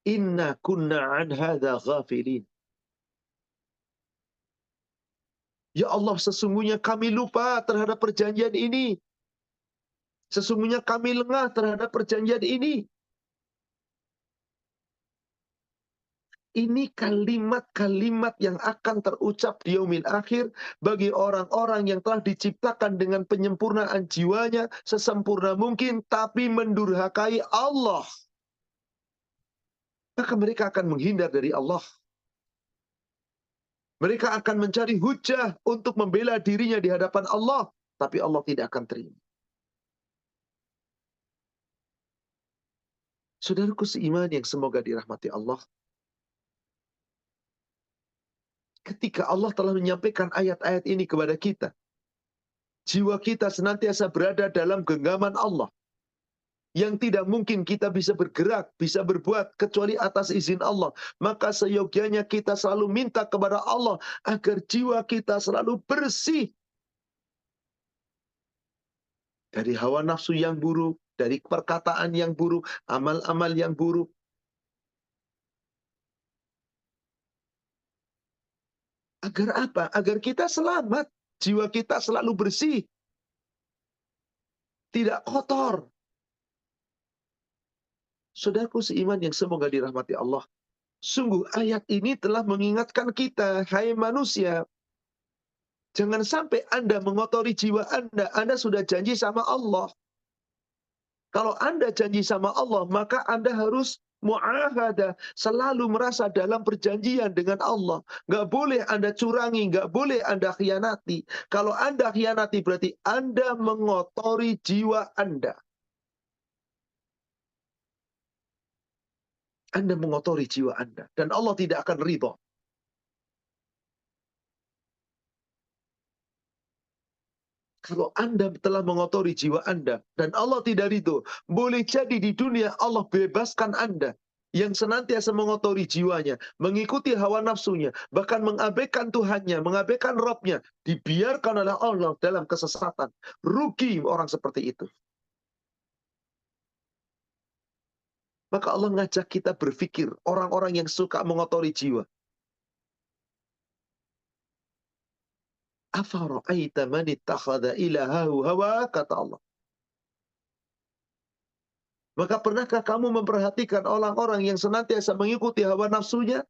S2: inna kunna an hadza ghafilin. Ya Allah, sesungguhnya kami lupa terhadap perjanjian ini. Sesungguhnya kami lengah terhadap perjanjian ini. Ini kalimat-kalimat yang akan terucap di yaumil akhir bagi orang-orang yang telah diciptakan dengan penyempurnaan jiwanya sesempurna mungkin, tapi mendurhakai Allah. Maka mereka akan menghindar dari Allah. Mereka akan mencari hujah untuk membela dirinya di hadapan Allah, tapi Allah tidak akan terima. Saudaraku seiman yang semoga dirahmati Allah, ketika Allah telah menyampaikan ayat-ayat ini kepada kita, jiwa kita senantiasa berada dalam genggaman Allah, yang tidak mungkin kita bisa bergerak, bisa berbuat kecuali atas izin Allah. Maka seyogianya kita selalu minta kepada Allah agar jiwa kita selalu bersih dari hawa nafsu yang buruk, dari perkataan yang buruk, amal-amal yang buruk. Agar apa? Agar kita selamat, jiwa kita selalu bersih, tidak kotor. Saudaraku seiman yang semoga dirahmati Allah, sungguh ayat ini telah mengingatkan kita, hai manusia, jangan sampai Anda mengotori jiwa Anda. Anda sudah janji sama Allah. Kalau Anda janji sama Allah, maka Anda harus mu'ahadah, selalu merasa dalam perjanjian dengan Allah. Nggak boleh Anda curangi, nggak boleh Anda khianati. Kalau Anda khianati berarti Anda mengotori jiwa Anda. Anda mengotori jiwa Anda. Dan Allah tidak akan ridho. Kalau Anda telah mengotori jiwa Anda dan Allah tidak ridho, boleh jadi di dunia Allah bebaskan Anda yang senantiasa mengotori jiwanya, mengikuti hawa nafsunya, bahkan mengabaikan Tuhannya, mengabaikan Rabbnya, dibiarkan oleh Allah dalam kesesatan. Rugi orang seperti itu. Maka Allah ngajak kita berpikir, orang-orang yang suka mengotori jiwa. Afara'aita man ittakhadha ilahahu hawa, kata Allah. Maka pernahkah kamu memperhatikan orang-orang yang senantiasa mengikuti hawa nafsunya?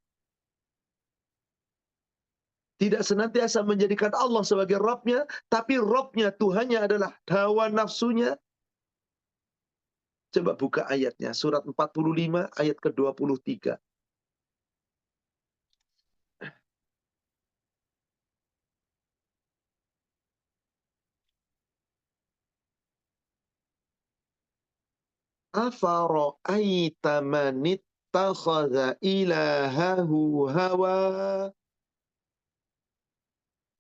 S2: Tidak senantiasa menjadikan Allah sebagai Rabbnya, tapi Rabbnya, Tuhannya adalah hawa nafsunya. Coba buka ayatnya, surat 45 ayat ke-23. Afara'aita man ittakhadha ilahahu hawa.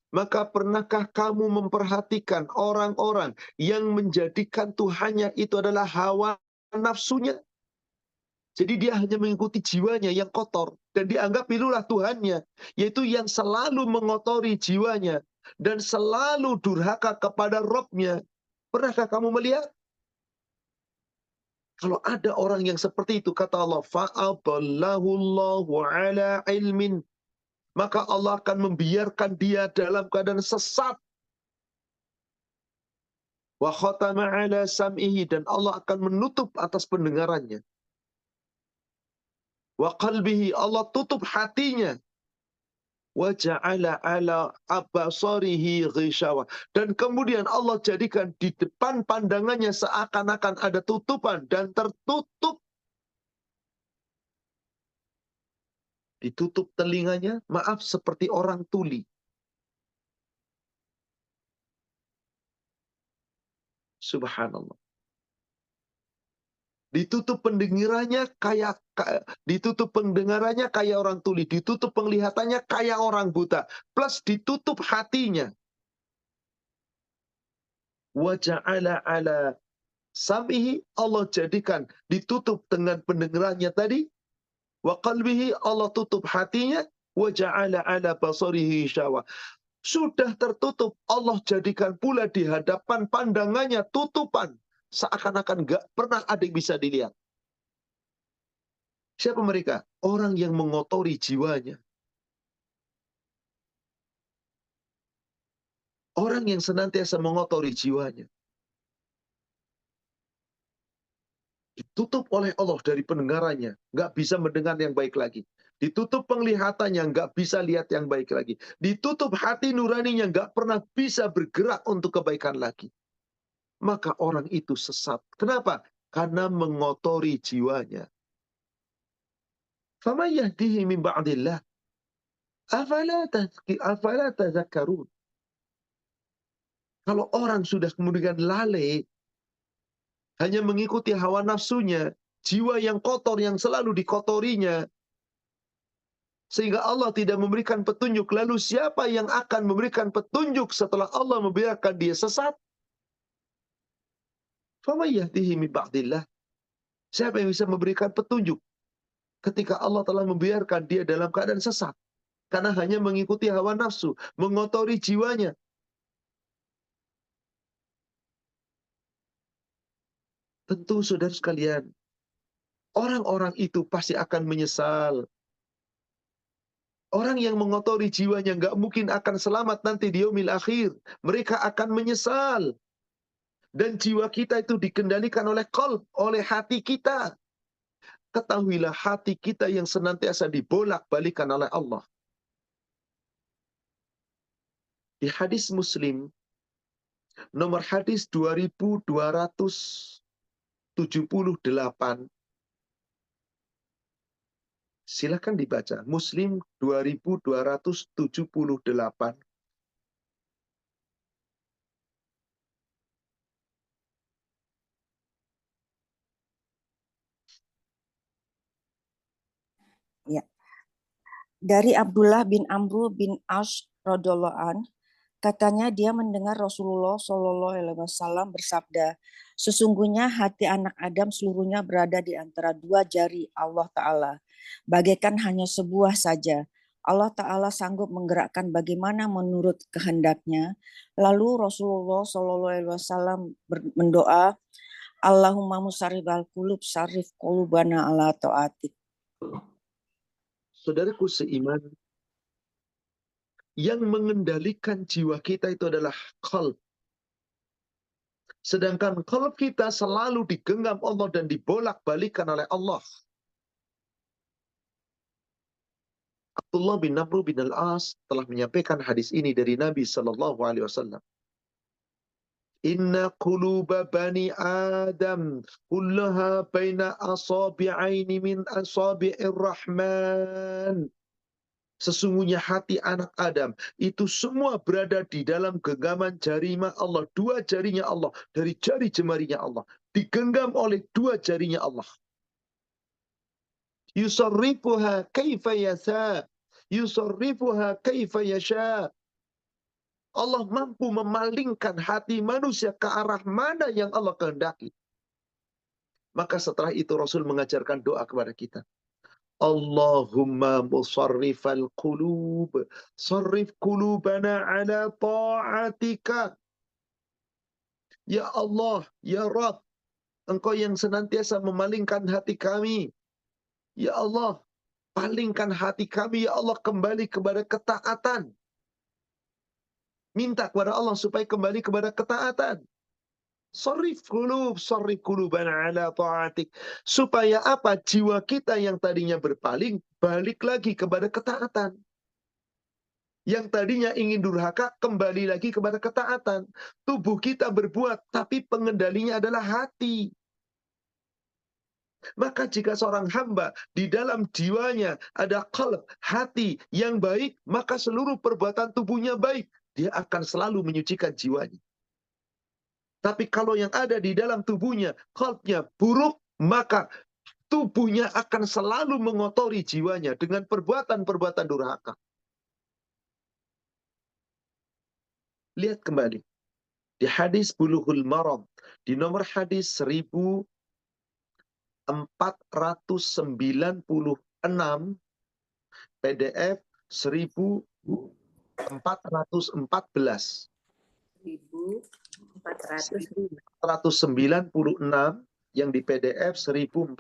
S2: Maka pernahkah kamu memperhatikan orang-orang yang menjadikan Tuhannya itu adalah hawa nafsunya? Jadi dia hanya mengikuti jiwanya yang kotor. Dan dianggap itulah Tuhannya. Yaitu yang selalu mengotori jiwanya. Dan selalu durhaka kepada Rabbnya. Pernahkah kamu melihat? Kalau ada orang yang seperti itu, kata Allah, fa'adallahu Allahu ala ilmin. Maka Allah akan membiarkan dia dalam keadaan sesat. Wa khatama ala sam'ihi, dan Allah akan menutup atas pendengarannya. Wa qalbihi, Allah tutup hatinya. Wa ja'ala ala abasarihi ghishawa, dan kemudian Allah jadikan di depan pandangannya seakan-akan ada tutupan dan tertutup. Ditutup telinganya, maaf, seperti orang tuli. Subhanallah. Ditutup pendengarannya kayak orang tuli, ditutup penglihatannya kayak orang buta, plus ditutup hatinya. Wa ja'ala ala sam'ihi, Allah jadikan ditutup dengan pendengarannya tadi. Wa qalbihi, Allah tutup hatinya. Wa ja'ala ala basarihi syawa. Sudah tertutup, Allah jadikan pula di hadapan pandangannya tutupan. Seakan-akan gak pernah ada yang bisa dilihat. Siapa mereka? Orang yang mengotori jiwanya. Orang yang senantiasa mengotori jiwanya. Ditutup oleh Allah dari pendengarannya. Nggak bisa mendengar yang baik lagi. Ditutup penglihatannya, nggak bisa lihat yang baik lagi. Ditutup hati nuraninya, nggak pernah bisa bergerak untuk kebaikan lagi. Maka orang itu sesat. Kenapa? Karena mengotori jiwanya. فَمَنْ يَهْدِهِ مِنْ بَعْدِ اللَّهِ أَفَلَا تَذَكَّرُونَ. Kalau orang sudah kemudian lalai, hanya mengikuti hawa nafsunya, jiwa yang kotor yang selalu dikotorinya, sehingga Allah tidak memberikan petunjuk, lalu siapa yang akan memberikan petunjuk setelah Allah membiarkan dia sesat? فَمَنْ يَهْدِهِ مِنْ بَعْدِ اللَّهِ. Siapa yang bisa memberikan petunjuk ketika Allah telah membiarkan dia dalam keadaan sesat? Karena hanya mengikuti hawa nafsu, mengotori jiwanya. Tentu saudara sekalian, orang-orang itu pasti akan menyesal. Orang yang mengotori jiwanya nggak mungkin akan selamat nanti di yaumil akhir. Mereka akan menyesal. Dan jiwa kita itu dikendalikan oleh qalb, oleh hati kita. Ketahuilah hati kita yang senantiasa dibolak-balikan oleh Allah. Di hadis Muslim, nomor hadis 2278, silakan dibaca. Muslim 2278.
S3: Ya. Dari Abdullah bin Amru bin Ash radhiyallahu an, Katanya dia mendengar Rasulullah Shallallahu Alaihi Wasallam bersabda, sesungguhnya hati anak Adam seluruhnya berada di antara dua jari Allah Ta'ala, bagaikan hanya sebuah saja. Allah Ta'ala sanggup menggerakkan bagaimana menurut kehendaknya. Lalu Rasulullah Shallallahu Alaihi Wasallam mendoa, Allahumma musarrifal qulub sarif qulubana ala ta'atik.
S2: Saudaraku seiman, yang mengendalikan jiwa kita itu adalah qalb. Sedangkan qalb kita selalu digenggam Allah dan dibolak-balikan oleh Allah. Abdullah bin Amr bin Al-As telah menyampaikan hadis ini dari Nabi Sallallahu Alaihi Wasallam. Inna quluba bani Adam kullaha baina asabi'aini min asabi'ir Rahman. Sesungguhnya hati anak Adam itu semua berada di dalam genggaman jari Allah. Dua jarinya Allah. Dari jari jemarinya Allah. Digenggam oleh dua jarinya Allah. Yusarrifuha kaifa yasha. Yusarrifuha kaifa yasha. Allah mampu memalingkan hati manusia ke arah mana yang Allah kehendaki. Maka setelah itu Rasul mengajarkan doa kepada kita. Allahumma musarrifal qulub, sarrif qulubana ala ta'atika. Ya Allah, ya Rabb, Engkau yang senantiasa memalingkan hati kami. Ya Allah, palingkan hati kami, ya Allah, kembali kepada ketaatan. Minta kepada Allah supaya kembali kepada ketaatan. Sarrif qulubana ala ta'atik. Supaya apa? Jiwa kita yang tadinya berpaling, balik lagi kepada ketaatan. Yang tadinya ingin durhaka, kembali lagi kepada ketaatan. Tubuh kita berbuat, tapi pengendalinya adalah hati. Maka jika seorang hamba di dalam jiwanya ada qalb, hati yang baik, maka seluruh perbuatan tubuhnya baik. Dia akan selalu menyucikan jiwanya. Tapi kalau yang ada di dalam tubuhnya, qalbnya buruk, maka tubuhnya akan selalu mengotori jiwanya dengan perbuatan-perbuatan durhaka. Lihat kembali. Di hadis Bulughul Maram, di nomor hadis 1496, PDF 1414. 1496 yang di PDF 1514.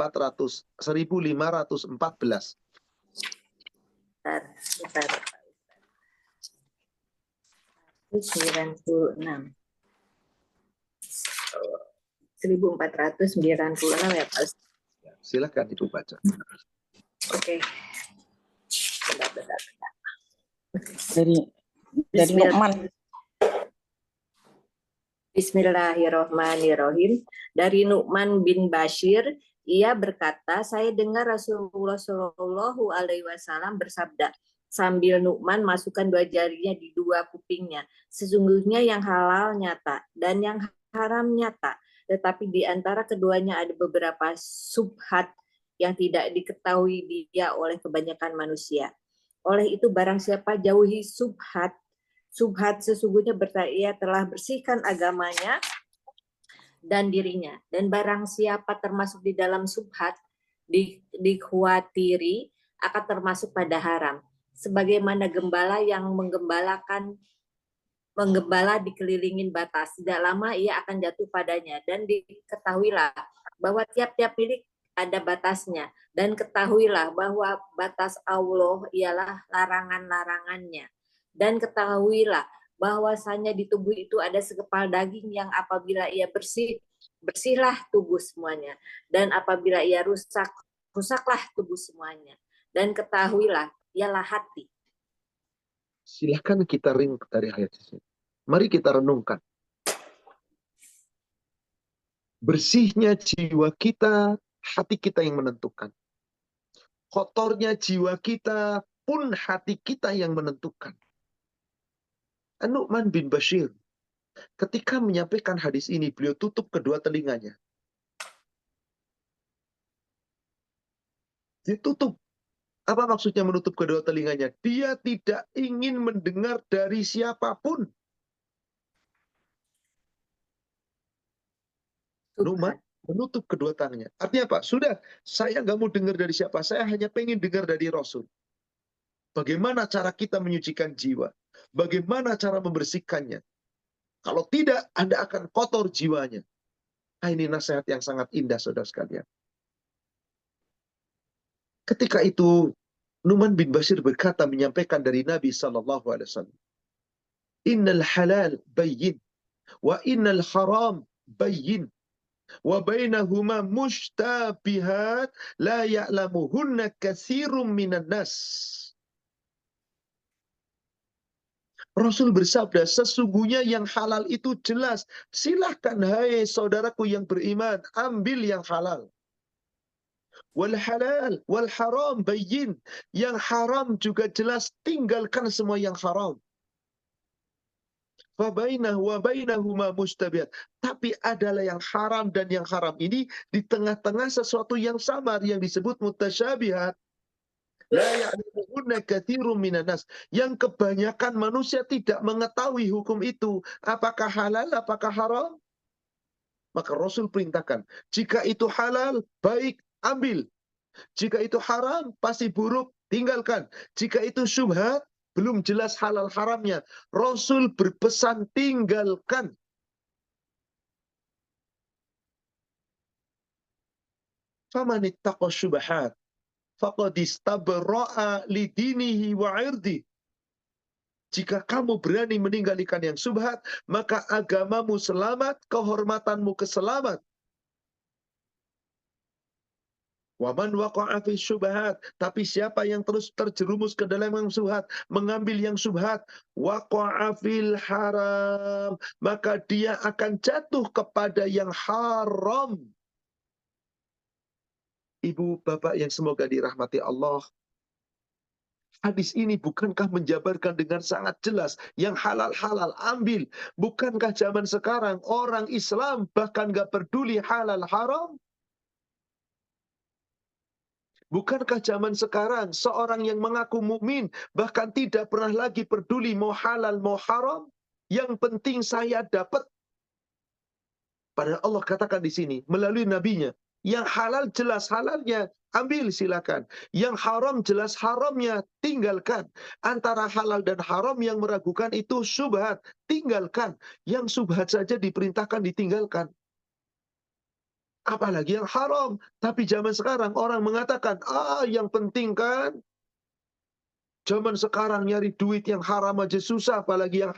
S4: Bentar. 96. 1496 ya Pak.
S2: Silakan Ibu baca.
S4: Oke.
S3: Dari Nu'man.
S4: Bismillahirrahmanirrahim. Dari Nu'man bin Bashir, ia berkata, saya dengar Rasulullah Shallallahu Alaihi Wasallam bersabda, sambil Nu'man masukkan dua jarinya di dua kupingnya. Sesungguhnya yang halal nyata dan yang haram nyata. Tetapi di antara keduanya ada beberapa subhat yang tidak diketahui dia oleh kebanyakan manusia. Oleh itu barang siapa jauhi subhat sesungguhnya ia telah bersihkan agamanya dan dirinya. Dan barang siapa termasuk di dalam subhat, dikhawatiri akan termasuk pada haram. Sebagaimana gembala yang menggembala dikelilingin batas. Tidak lama ia akan jatuh padanya. Dan diketahuilah bahwa tiap-tiap milik ada batasnya. Dan ketahuilah bahwa batas Allah ialah larangan-larangannya. Dan ketahuilah bahwasanya di tubuh itu ada sekepal daging yang apabila ia bersih, bersihlah tubuh semuanya. Dan apabila ia rusak, rusaklah tubuh semuanya. Dan ketahuilah, ialah hati.
S2: Silakan kita ring dari ayat ini. Mari kita renungkan. Bersihnya jiwa kita, hati kita yang menentukan. Kotornya jiwa kita pun hati kita yang menentukan. Nu'man bin Bashir, ketika menyampaikan hadis ini, beliau tutup kedua telinganya. Ditutup. Apa maksudnya menutup kedua telinganya? Dia tidak ingin mendengar dari siapapun Numan menutup kedua tangannya. Artinya apa? Sudah, saya nggak mau dengar dari siapa. Saya hanya pengen dengar dari Rasul. Bagaimana cara kita menyucikan jiwa? Bagaimana cara membersihkannya? Kalau tidak, Anda akan kotor jiwanya. Nah, ini nasihat yang sangat indah, saudara sekalian. Ketika itu, Numan bin Bashir berkata, menyampaikan dari Nabi SAW. Innal halal bayyin, wa innal haram bayyin. Wa bainahuma mushtabihat la ya'lamuhunna katsirun minan nas. Rasul bersabda, sesungguhnya yang halal itu jelas. Silahkan hai saudaraku yang beriman, ambil yang halal. Wal halal wal haram bayyin. Yang haram juga jelas, tinggalkan semua yang haram. Wa bainahuma mustabihat. Tapi adalah yang haram dan yang haram ini di tengah-tengah sesuatu yang samar yang disebut mutasyabihat. La ya'lamuhunna katsirun minan nas. Yang kebanyakan manusia tidak mengetahui hukum itu. Apakah halal, apakah haram? Maka Rasul perintahkan, jika itu halal, baik, ambil. Jika itu haram, pasti buruk, tinggalkan. Jika itu syubhat, belum jelas halal haramnya, Rasul berpesan tinggalkan. Faman ittaqa syubhat faqad istabra'a lidinihi wa 'irdi. Jika kamu berani meninggalkan yang syubhat, maka agamamu selamat, kehormatanmu keselamat. Waman waqa'a fi syubhat, tapi siapa yang terus terjerumus ke dalam yang syubhat, mengambil yang syubhat, waqa'a fil haram, maka dia akan jatuh kepada yang haram. Ibu, bapak yang semoga dirahmati Allah, hadis ini bukankah menjabarkan dengan sangat jelas yang halal-halal ambil? Bukankah zaman sekarang orang Islam bahkan gak peduli halal haram? Bukankah zaman sekarang seorang yang mengaku mukmin bahkan tidak pernah lagi peduli mau halal mau haram? Yang penting saya dapat. Padahal Allah katakan di sini melalui nabinya, yang halal jelas halalnya, ambil silakan. Yang haram jelas haramnya, tinggalkan. Antara halal dan haram yang meragukan itu syubhat, tinggalkan. Yang syubhat saja diperintahkan ditinggalkan. Apalagi yang haram. Tapi zaman sekarang orang mengatakan, yang penting kan zaman sekarang nyari duit yang haram aja susah, apalagi yang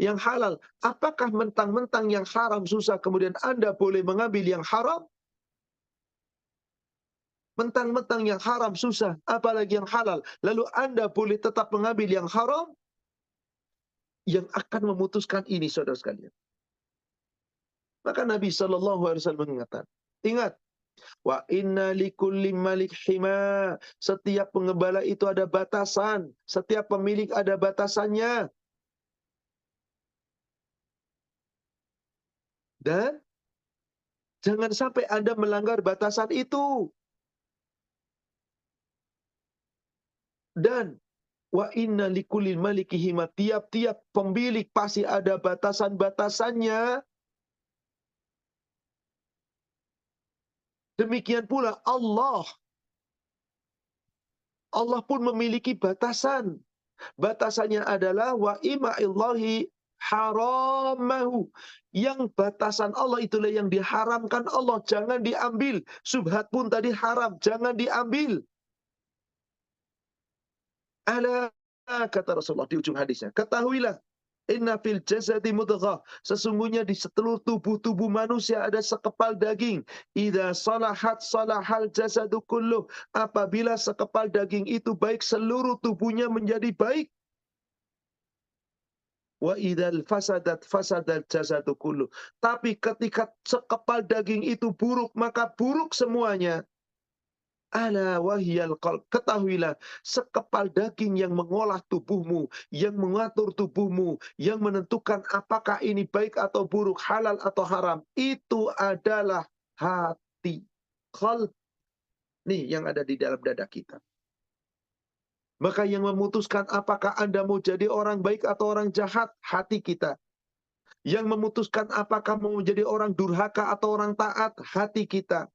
S2: yang halal. Apakah mentang-mentang yang haram susah, kemudian Anda boleh mengambil yang haram? Mentang-mentang yang haram susah, apalagi yang halal, lalu Anda boleh tetap mengambil yang haram? Yang akan memutuskan ini, saudara sekalian. Maka Nabi SAW mengatakan, ingat, wa inna likulli malik hima. Setiap pengembala itu ada batasan. Setiap pemilik ada batasannya. Dan jangan sampai Anda melanggar batasan itu. Dan wa inna likulli malik hima. Tiap-tiap pemilik pasti ada batasan-batasannya. Demikian pula Allah. Allah pun memiliki batasan. Batasannya adalah wa ima'illahi haramahu. Yang batasan Allah itulah yang diharamkan Allah. Jangan diambil. Subhat pun tadi haram. Jangan diambil. Ala, kata Rasulullah di ujung hadisnya. Ketahuilah. Inna fil jasadi mudghah. Sesungguhnya di seluruh tubuh manusia ada sekepal daging. Idza salahat salahal jasadu kulluh. Apabila sekepal daging itu baik, seluruh tubuhnya menjadi baik. Wa idzal fasadat fasadal jasadu kulluh. Tapi ketika sekepal daging itu buruk, maka buruk semuanya. Ala wahyal qalb. Ketahuilah, sekepal daging yang mengolah tubuhmu, yang mengatur tubuhmu, yang menentukan apakah ini baik atau buruk, halal atau haram, itu adalah hati. Qalb. Nih yang ada di dalam dada kita. Maka yang memutuskan apakah Anda mau jadi orang baik atau orang jahat, hati kita. Yang memutuskan apakah mau menjadi orang durhaka atau orang taat, hati kita.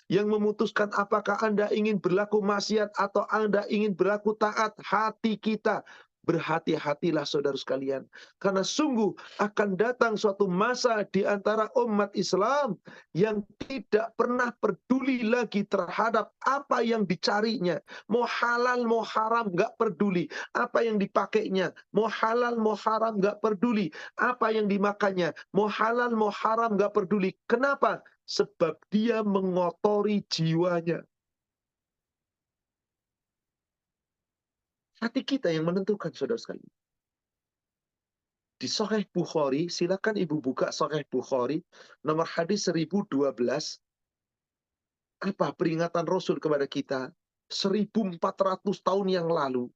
S2: Yang memutuskan apakah Anda ingin berlaku maksiat atau Anda ingin berlaku taat, hati kita. Berhati-hatilah saudara sekalian. Karena sungguh akan datang suatu masa di antara umat Islam yang tidak pernah peduli lagi terhadap apa yang dicarinya. Mau halal, mau haram, nggak peduli. Apa yang dipakainya, mau halal, mau haram, nggak peduli. Apa yang dimakannya, mau halal, mau haram, nggak peduli. Kenapa? Sebab dia mengotori jiwanya. Hati kita yang menentukan, saudara sekalian. Di Sahih Bukhari, silakan ibu buka Sahih Bukhari, nomor hadis 1012. Apa peringatan Rasul kepada kita? 1400 tahun yang lalu.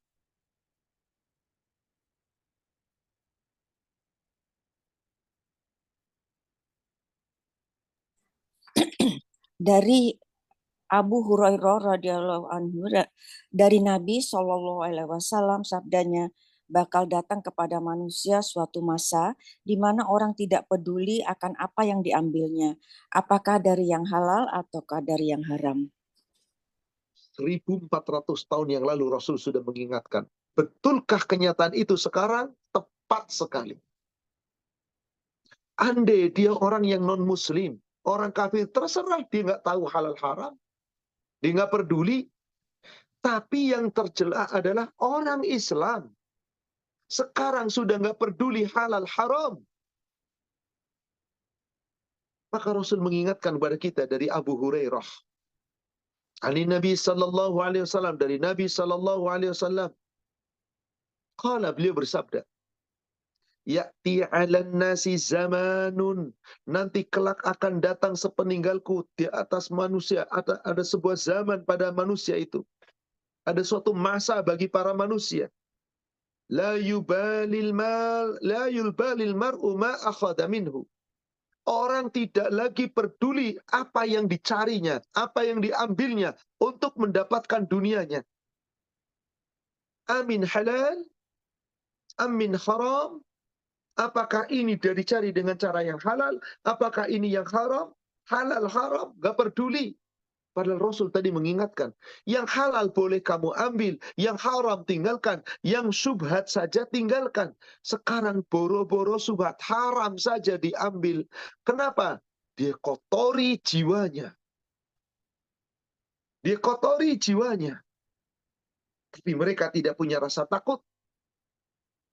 S3: Dari Abu Hurairah radhiyallahu anhu, dari Nabi Shallallahu alaihi wasallam, sabdanya, bakal datang kepada manusia suatu masa di mana orang tidak peduli akan apa yang diambilnya, apakah dari yang halal ataukah dari yang haram.
S2: 1400 tahun yang lalu Rasul sudah mengingatkan. Betulkah kenyataan itu sekarang? Tepat sekali. Andai dia orang yang non-muslim, orang kafir, terserah dia nggak tahu halal haram. Dia nggak peduli. Tapi yang tercela adalah orang Islam. Sekarang sudah nggak peduli halal haram. Maka Rasul mengingatkan kepada kita dari Abu Hurairah. Ali Nabi sallallahu alaihi wasallam, dari Nabi sallallahu alaihi wasallam. Qala, beliau bersabda, ya'ti 'alan nasi zamanun, nanti kelak akan datang sepeninggalku di atas manusia, ada sebuah zaman pada manusia itu. Ada suatu masa bagi para manusia. La yubalil mar'u ma akhadha minhu. Orang tidak lagi peduli apa yang dicarinya, apa yang diambilnya untuk mendapatkan dunianya. Amin halal, amin haram. Apakah ini dia dicari dengan cara yang halal? Apakah ini yang haram? Halal haram, gak peduli. Padahal Rasul tadi mengingatkan, yang halal boleh kamu ambil, yang haram tinggalkan, yang syubhat saja tinggalkan. Sekarang boro-boro syubhat haram saja diambil. Kenapa? Dia kotori jiwanya. Dia kotori jiwanya. Tapi mereka tidak punya rasa takut.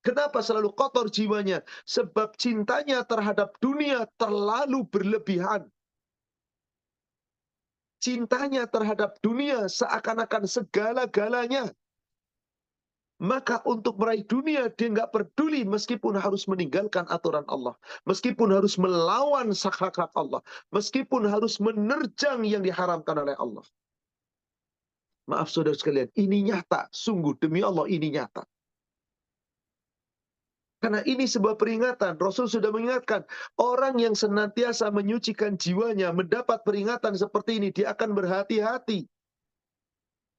S2: Kenapa selalu kotor jiwanya? Sebab cintanya terhadap dunia terlalu berlebihan. Cintanya terhadap dunia seakan-akan segala-galanya. Maka untuk meraih dunia dia nggak peduli meskipun harus meninggalkan aturan Allah. Meskipun harus melawan hak-hak Allah. Meskipun harus menerjang yang diharamkan oleh Allah. Maaf saudara sekalian, ini nyata. Sungguh demi Allah ini nyata. Karena ini sebuah peringatan. Rasul sudah mengingatkan. Orang yang senantiasa menyucikan jiwanya, mendapat peringatan seperti ini, dia akan berhati-hati.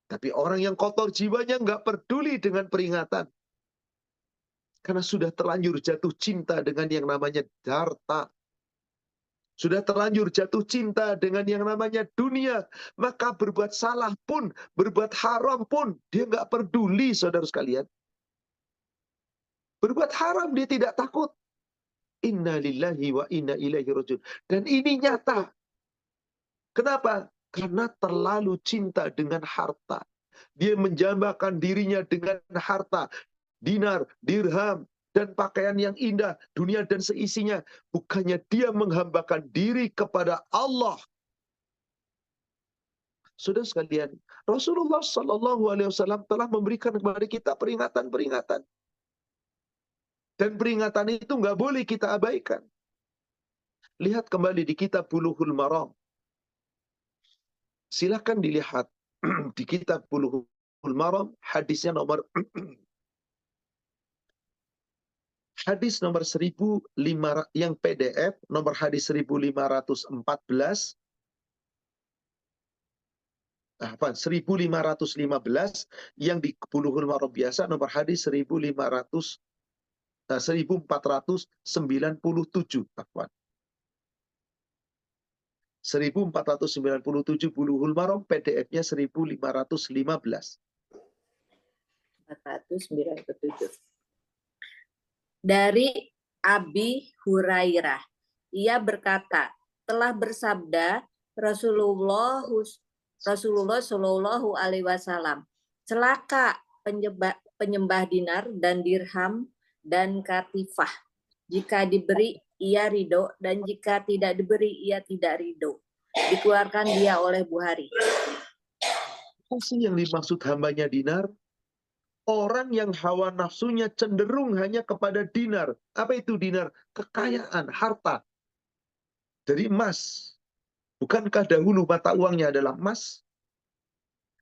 S2: Tapi orang yang kotor jiwanya nggak peduli dengan peringatan. Karena sudah terlanjur jatuh cinta dengan yang namanya harta. Sudah terlanjur jatuh cinta dengan yang namanya dunia. Maka berbuat salah pun, berbuat haram pun, dia nggak peduli saudara sekalian. Berbuat haram dia tidak takut. Inna lillahi wa inna ilaihi rajiun. Dan ini nyata. Kenapa? Karena terlalu cinta dengan harta. Dia menjambakan dirinya dengan harta. Dinar, dirham, dan pakaian yang indah. Dunia dan seisinya. Bukannya dia menghambakan diri kepada Allah. Saudara sekalian, Rasulullah SAW telah memberikan kepada kita peringatan-peringatan. Dan peringatan itu nggak boleh kita abaikan. Lihat kembali di kitab Bulughul Maram. Silakan dilihat di kitab Bulughul Maram, hadisnya nomor hadis nomor 1500 yang PDF, nomor hadis 1514. 1515 yang di Bulughul Maram biasa nomor hadis 1514. 1497, afwan. 1497 Bulughul Maram, PDF-nya 1515.
S4: 497. Dari Abi Hurairah, ia berkata, telah bersabda Rasulullah Shallallahu Alaihi Wasallam, celaka penyembah dinar dan dirham dan katifah. Jika diberi, ia ridho, dan jika tidak diberi, ia tidak ridho. Dikeluarkan dia oleh Bukhari.
S2: Apa sih yang dimaksud hambanya dinar? Orang yang hawa nafsunya cenderung hanya kepada dinar. Apa itu dinar? Kekayaan, harta. Dari emas. Bukankah dahulu mata uangnya adalah emas?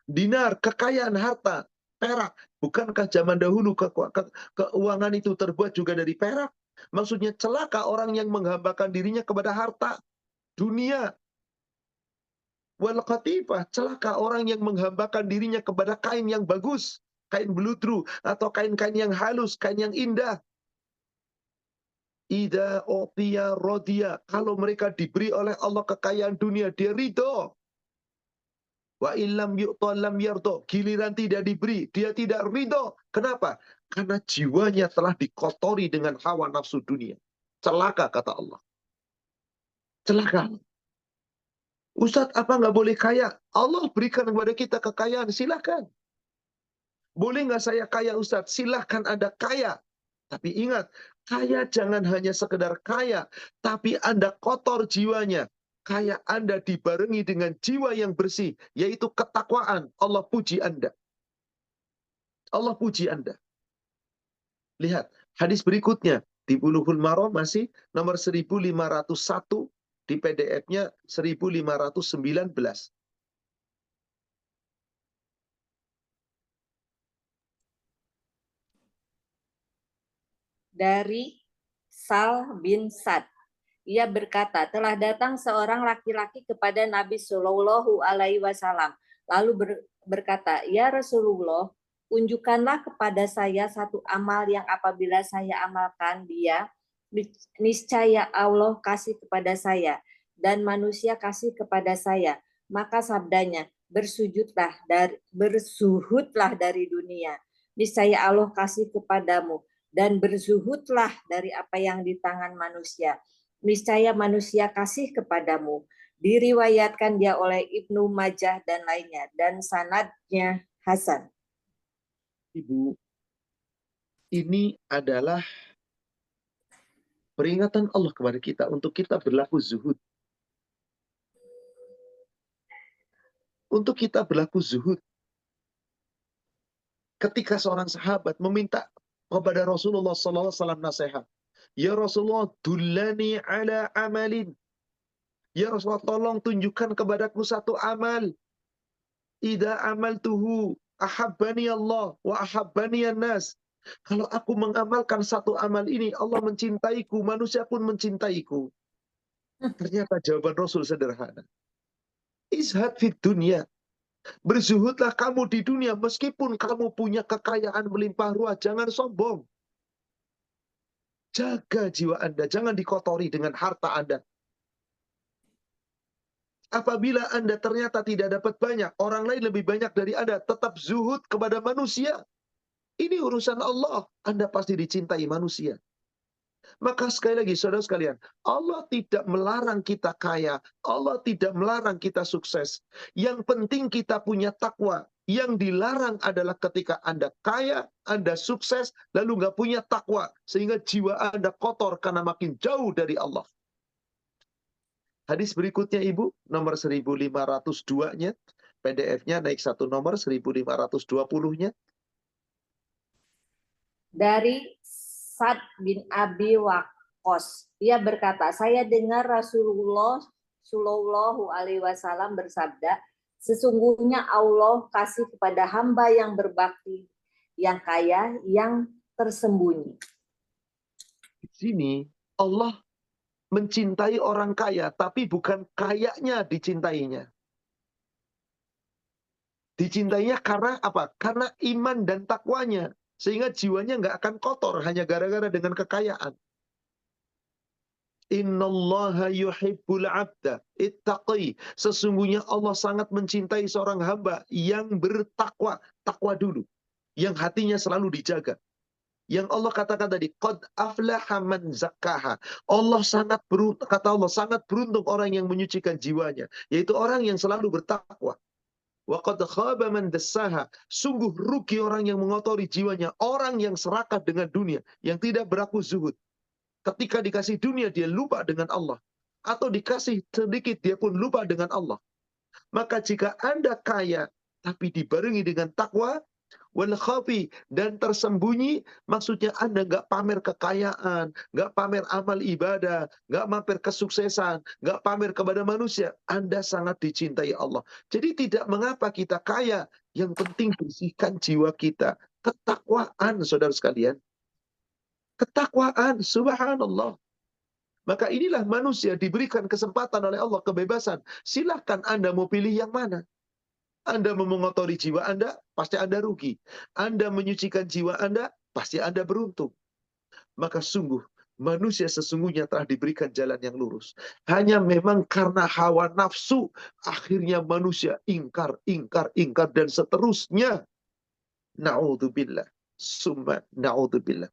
S2: Dinar, kekayaan, harta. Perak. Bukankah zaman dahulu keuangan itu terbuat juga dari perak? Maksudnya celaka orang yang menghambakan dirinya kepada harta. Dunia. Wal qatifah, celaka orang yang menghambakan dirinya kepada kain yang bagus. Kain beludru, atau kain-kain yang halus, kain yang indah. Ida otiya rodia. Kalau mereka diberi oleh Allah kekayaan dunia, dia ridho. Wa illam yu'ta lam yardo. Giliran tidak diberi, dia tidak ridho. Kenapa? Karena jiwanya telah dikotori dengan hawa nafsu dunia. Celaka, kata Allah. Celaka. Ustadz, apa nggak boleh kaya? Allah berikan kepada kita kekayaan, silakan. Boleh nggak saya kaya, Ustadz? Silahkan Anda kaya. Tapi ingat, kaya jangan hanya sekedar kaya, tapi Anda kotor jiwanya. Kaya Anda dibarengi dengan jiwa yang bersih, yaitu ketakwaan. Allah puji Anda. Allah puji Anda. Lihat, hadis berikutnya. Di Bulughul Maram masih nomor 1501, di PDF-nya 1519.
S4: Dari Sal bin Sad. Ia berkata, telah datang seorang laki-laki kepada Nabi Shallallahu Alaihi Wasallam, lalu berkata, ya Rasulullah, unjukkanlah kepada saya satu amal yang apabila saya amalkan dia, niscaya Allah kasih kepada saya dan manusia kasih kepada saya. Maka sabdanya, bersuhudlah dari dunia, niscaya Allah kasih kepadamu, dan berzuhudlah dari apa yang di tangan manusia. Niscaya manusia kasih kepadamu. Diriwayatkan dia oleh Ibnu Majah dan lainnya, dan sanadnya hasan.
S2: Ibu, ini adalah peringatan Allah kepada kita untuk kita berlaku zuhud. Untuk kita berlaku zuhud. Ketika seorang sahabat meminta kepada Rasulullah SAW nasihat, ya Rasulullah, dullani ala amalin. Ya Rasulullah, tolong tunjukkan kepadaku satu amal. Idza amaltuhu ahabbani Allah wa ahabbani an-nas. Kalau aku mengamalkan satu amal ini, Allah mencintaiku, manusia pun mencintaiku. Ternyata jawaban Rasul sederhana. Izhad fid dunya. Berzuhudlah kamu di dunia meskipun kamu punya kekayaan melimpah ruah. Jangan sombong. Jaga jiwa Anda, jangan dikotori dengan harta Anda. Apabila Anda ternyata tidak dapat banyak, orang lain lebih banyak dari Anda, tetap zuhud kepada manusia. Ini urusan Allah, Anda pasti dicintai manusia. Maka sekali lagi, saudara sekalian, Allah tidak melarang kita kaya, Allah tidak melarang kita sukses. Yang penting kita punya takwa. Yang dilarang adalah ketika Anda kaya, Anda sukses, lalu nggak punya takwa. Sehingga jiwa Anda kotor karena makin jauh dari Allah. Hadis berikutnya Ibu, nomor 1502-nya. PDF-nya naik satu nomor, 1520-nya.
S4: Dari Sa'd bin Abi Waqqas. Ia berkata, saya dengar Rasulullah Shallallahu Alaihi Wasallam bersabda, sesungguhnya Allah kasih kepada hamba yang berbakti, yang kaya, yang tersembunyi.
S2: Di sini Allah mencintai orang kaya, tapi bukan kayanya dicintainya. Dicintainya karena apa? Karena iman dan takwanya. Sehingga jiwanya nggak akan kotor hanya gara-gara dengan kekayaan. Innallaha yuhibbul abda ittaqi. Sesungguhnya Allah sangat mencintai seorang hamba yang bertakwa. Takwa dulu. Yang hatinya selalu dijaga. Yang Allah katakan tadi, qad aflaha man zakkaha. Allah sangat beruntung, kata Allah, sangat beruntung orang yang menyucikan jiwanya, yaitu orang yang selalu bertakwa. Wa qad khaba man dassaha. Sungguh rugi orang yang mengotori jiwanya, orang yang serakah dengan dunia, yang tidak berlaku zuhud. Ketika dikasih dunia dia lupa dengan Allah, atau dikasih sedikit dia pun lupa dengan Allah. Maka jika Anda kaya tapi dibarengi dengan takwa, wal khafi, dan tersembunyi, maksudnya Anda nggak pamer kekayaan, nggak pamer amal ibadah, nggak pamer kesuksesan, nggak pamer kepada manusia, Anda sangat dicintai Allah. Jadi tidak mengapa kita kaya, yang penting bersihkan jiwa kita. Ketakwaan, saudara sekalian. Ketakwaan, subhanallah. Maka inilah manusia diberikan kesempatan oleh Allah, kebebasan. Silahkan Anda mau pilih yang mana. Anda mau mengotori jiwa Anda, pasti Anda rugi. Anda menyucikan jiwa Anda, pasti Anda beruntung. Maka sungguh, manusia sesungguhnya telah diberikan jalan yang lurus. Hanya memang karena hawa nafsu, akhirnya manusia ingkar, dan seterusnya. Na'udzubillah. Summa na'udzubillah.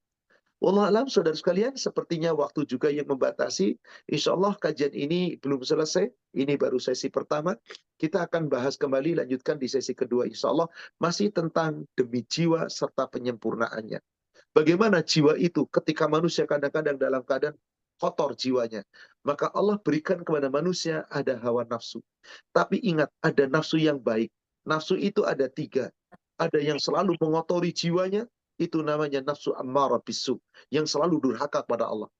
S2: Wallah alam, saudara sekalian, sepertinya waktu juga yang membatasi. Insya Allah kajian ini belum selesai. Ini baru sesi pertama. Kita akan bahas kembali, lanjutkan di sesi kedua. Insya Allah masih tentang demi jiwa serta penyempurnaannya. Bagaimana jiwa itu ketika manusia kadang-kadang dalam keadaan kotor jiwanya. Maka Allah berikan kepada manusia ada hawa nafsu. Tapi ingat, ada nafsu yang baik. Nafsu itu ada 3. Ada yang selalu mengotori jiwanya, itu namanya nafsu ammarah bisu, yang selalu durhaka kepada Allah.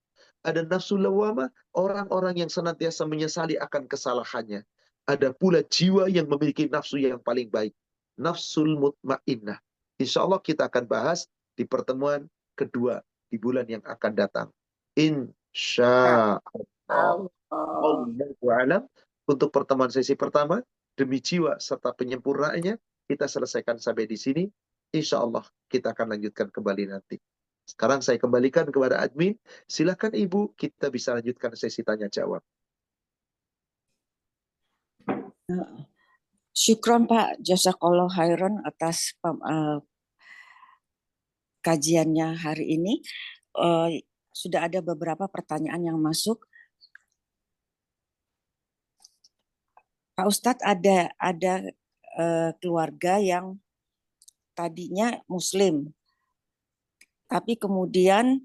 S2: Ada nafsu lawamah, orang-orang yang senantiasa menyesali akan kesalahannya. Ada pula jiwa yang memiliki nafsu yang paling baik, nafsul mutmainnah. Insya Allah kita akan bahas di pertemuan kedua di bulan yang akan datang. Insya Allah.
S4: Allah.
S2: Allahu a'lam. Untuk pertemuan sesi pertama, demi jiwa serta penyempurnaannya, kita selesaikan sampai di sini. Insya Allah kita akan lanjutkan kembali nanti. Sekarang saya kembalikan kepada admin. Silakan Ibu, kita bisa lanjutkan sesi tanya jawab.
S3: Syukron Pak, jazakallah khairan atas kajiannya hari ini. Sudah ada beberapa pertanyaan yang masuk. Pak Ustadz, ada keluarga yang tadinya Muslim, tapi kemudian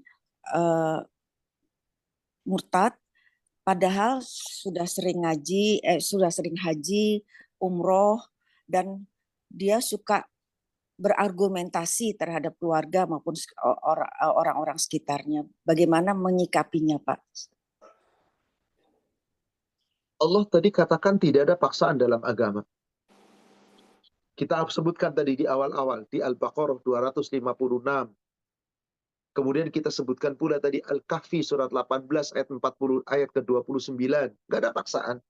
S3: murtad, padahal sudah sering ngaji, sudah sering haji, umroh, dan dia suka berargumentasi terhadap keluarga maupun orang-orang sekitarnya. Bagaimana menyikapinya, Pak?
S2: Allah tadi katakan tidak ada paksaan dalam agama. Kita sebutkan tadi di awal-awal, di Al-Baqarah 256. Kemudian kita sebutkan pula tadi Al-Kahfi surat 18 ayat 40 ayat ke-29. Gak ada paksaan.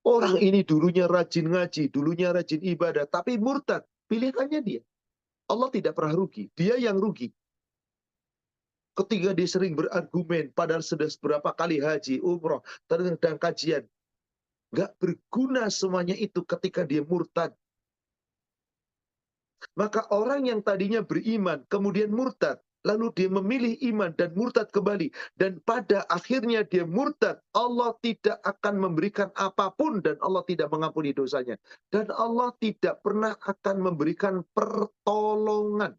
S2: Orang ini dulunya rajin ngaji, dulunya rajin ibadah, tapi murtad. Pilihannya dia. Allah tidak pernah rugi. Dia yang rugi. Ketika dia sering berargumen, padahal sudah beberapa kali haji, umroh, dan kajian. Gak berguna semuanya itu ketika dia murtad. Maka orang yang tadinya beriman, kemudian murtad, lalu dia memilih iman dan murtad kembali, dan pada akhirnya dia murtad, Allah tidak akan memberikan apapun, dan Allah tidak mengampuni dosanya. Dan Allah tidak pernah akan memberikan pertolongan.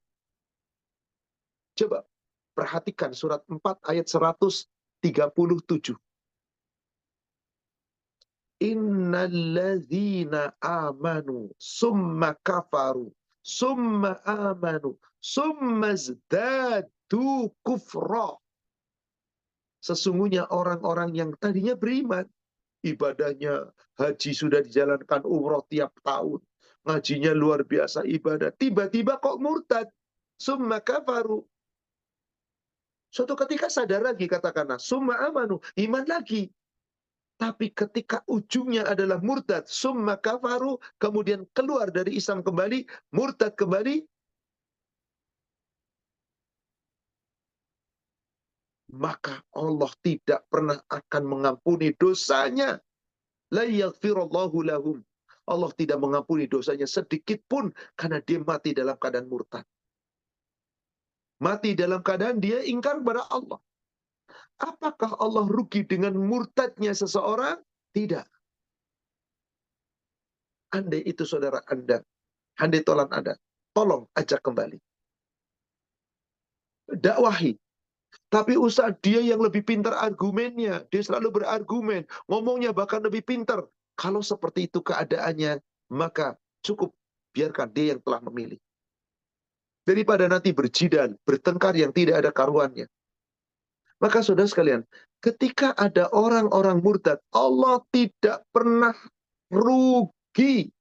S2: Coba perhatikan surat 4 ayat 137. Innalladzina amanu summa kafaru summa amanu summa zdadu kufra. Sesungguhnya orang-orang yang tadinya beriman, ibadahnya haji sudah dijalankan, umroh tiap tahun, ngajinya luar biasa ibadah, tiba-tiba kok murtad, summa kafaru. Suatu ketika sadar lagi, katakanlah summa amanu, iman lagi. Tapi ketika ujungnya adalah murtad, summa kafaru, kemudian keluar dari Islam kembali, murtad kembali, maka Allah tidak pernah akan mengampuni dosanya. La yaghfirullahu lahum. Allah tidak mengampuni dosanya sedikit pun karena dia mati dalam keadaan murtad. Mati dalam keadaan dia ingkar kepada Allah. Apakah Allah rugi dengan murtadnya seseorang? Tidak. Andai itu saudara Anda, andai tolan Anda, tolong ajak kembali. Dakwahi. Tapi usaha dia yang lebih pintar argumennya. Dia selalu berargumen. Ngomongnya bahkan lebih pintar. Kalau seperti itu keadaannya, maka cukup biarkan dia yang telah memilih. Daripada nanti berjidal, bertengkar yang tidak ada karuannya. Maka saudara sekalian, ketika ada orang-orang murtad, Allah tidak pernah rugi.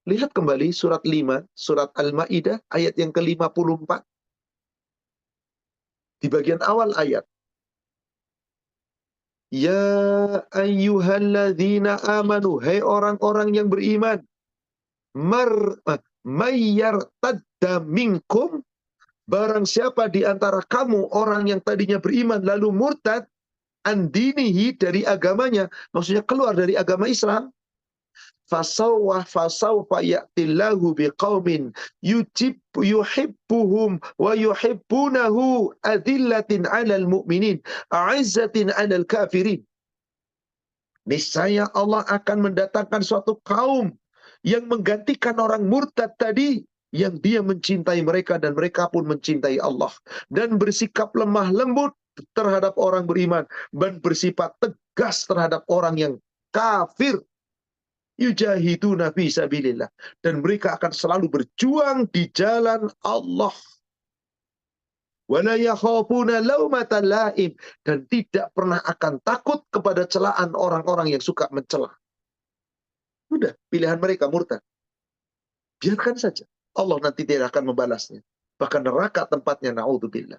S2: Lihat kembali surat 5, surat Al-Ma'idah, ayat yang ke-54. Di bagian awal ayat. Ya ayyuhalladzina amanu, hai orang-orang yang beriman, mayyartadda minkum, barang siapa di antara kamu orang yang tadinya beriman lalu murtad, andinihi dari agamanya, maksudnya keluar dari agama Islam, fasawfa ya'tillahu biqaumin yuhibbuhum wa yuhibbunahu adillatin 'alal mu'minin a'izzatin 'alal kafirin. Niscaya Allah akan mendatangkan suatu kaum yang menggantikan orang murtad tadi, yang dia mencintai mereka dan mereka pun mencintai Allah, dan bersikap lemah lembut terhadap orang beriman dan bersifat tegas terhadap orang yang kafir. Yujahiduna fi sabilillah, dan mereka akan selalu berjuang di jalan Allah. Wala yakhafuna laumata laim, dan tidak pernah akan takut kepada celaan orang-orang yang suka mencela. Sudah, pilihan mereka murtad. Biarkan saja. Allah nanti tidak akan membalasnya. Bahkan neraka tempatnya, na'udzubillah.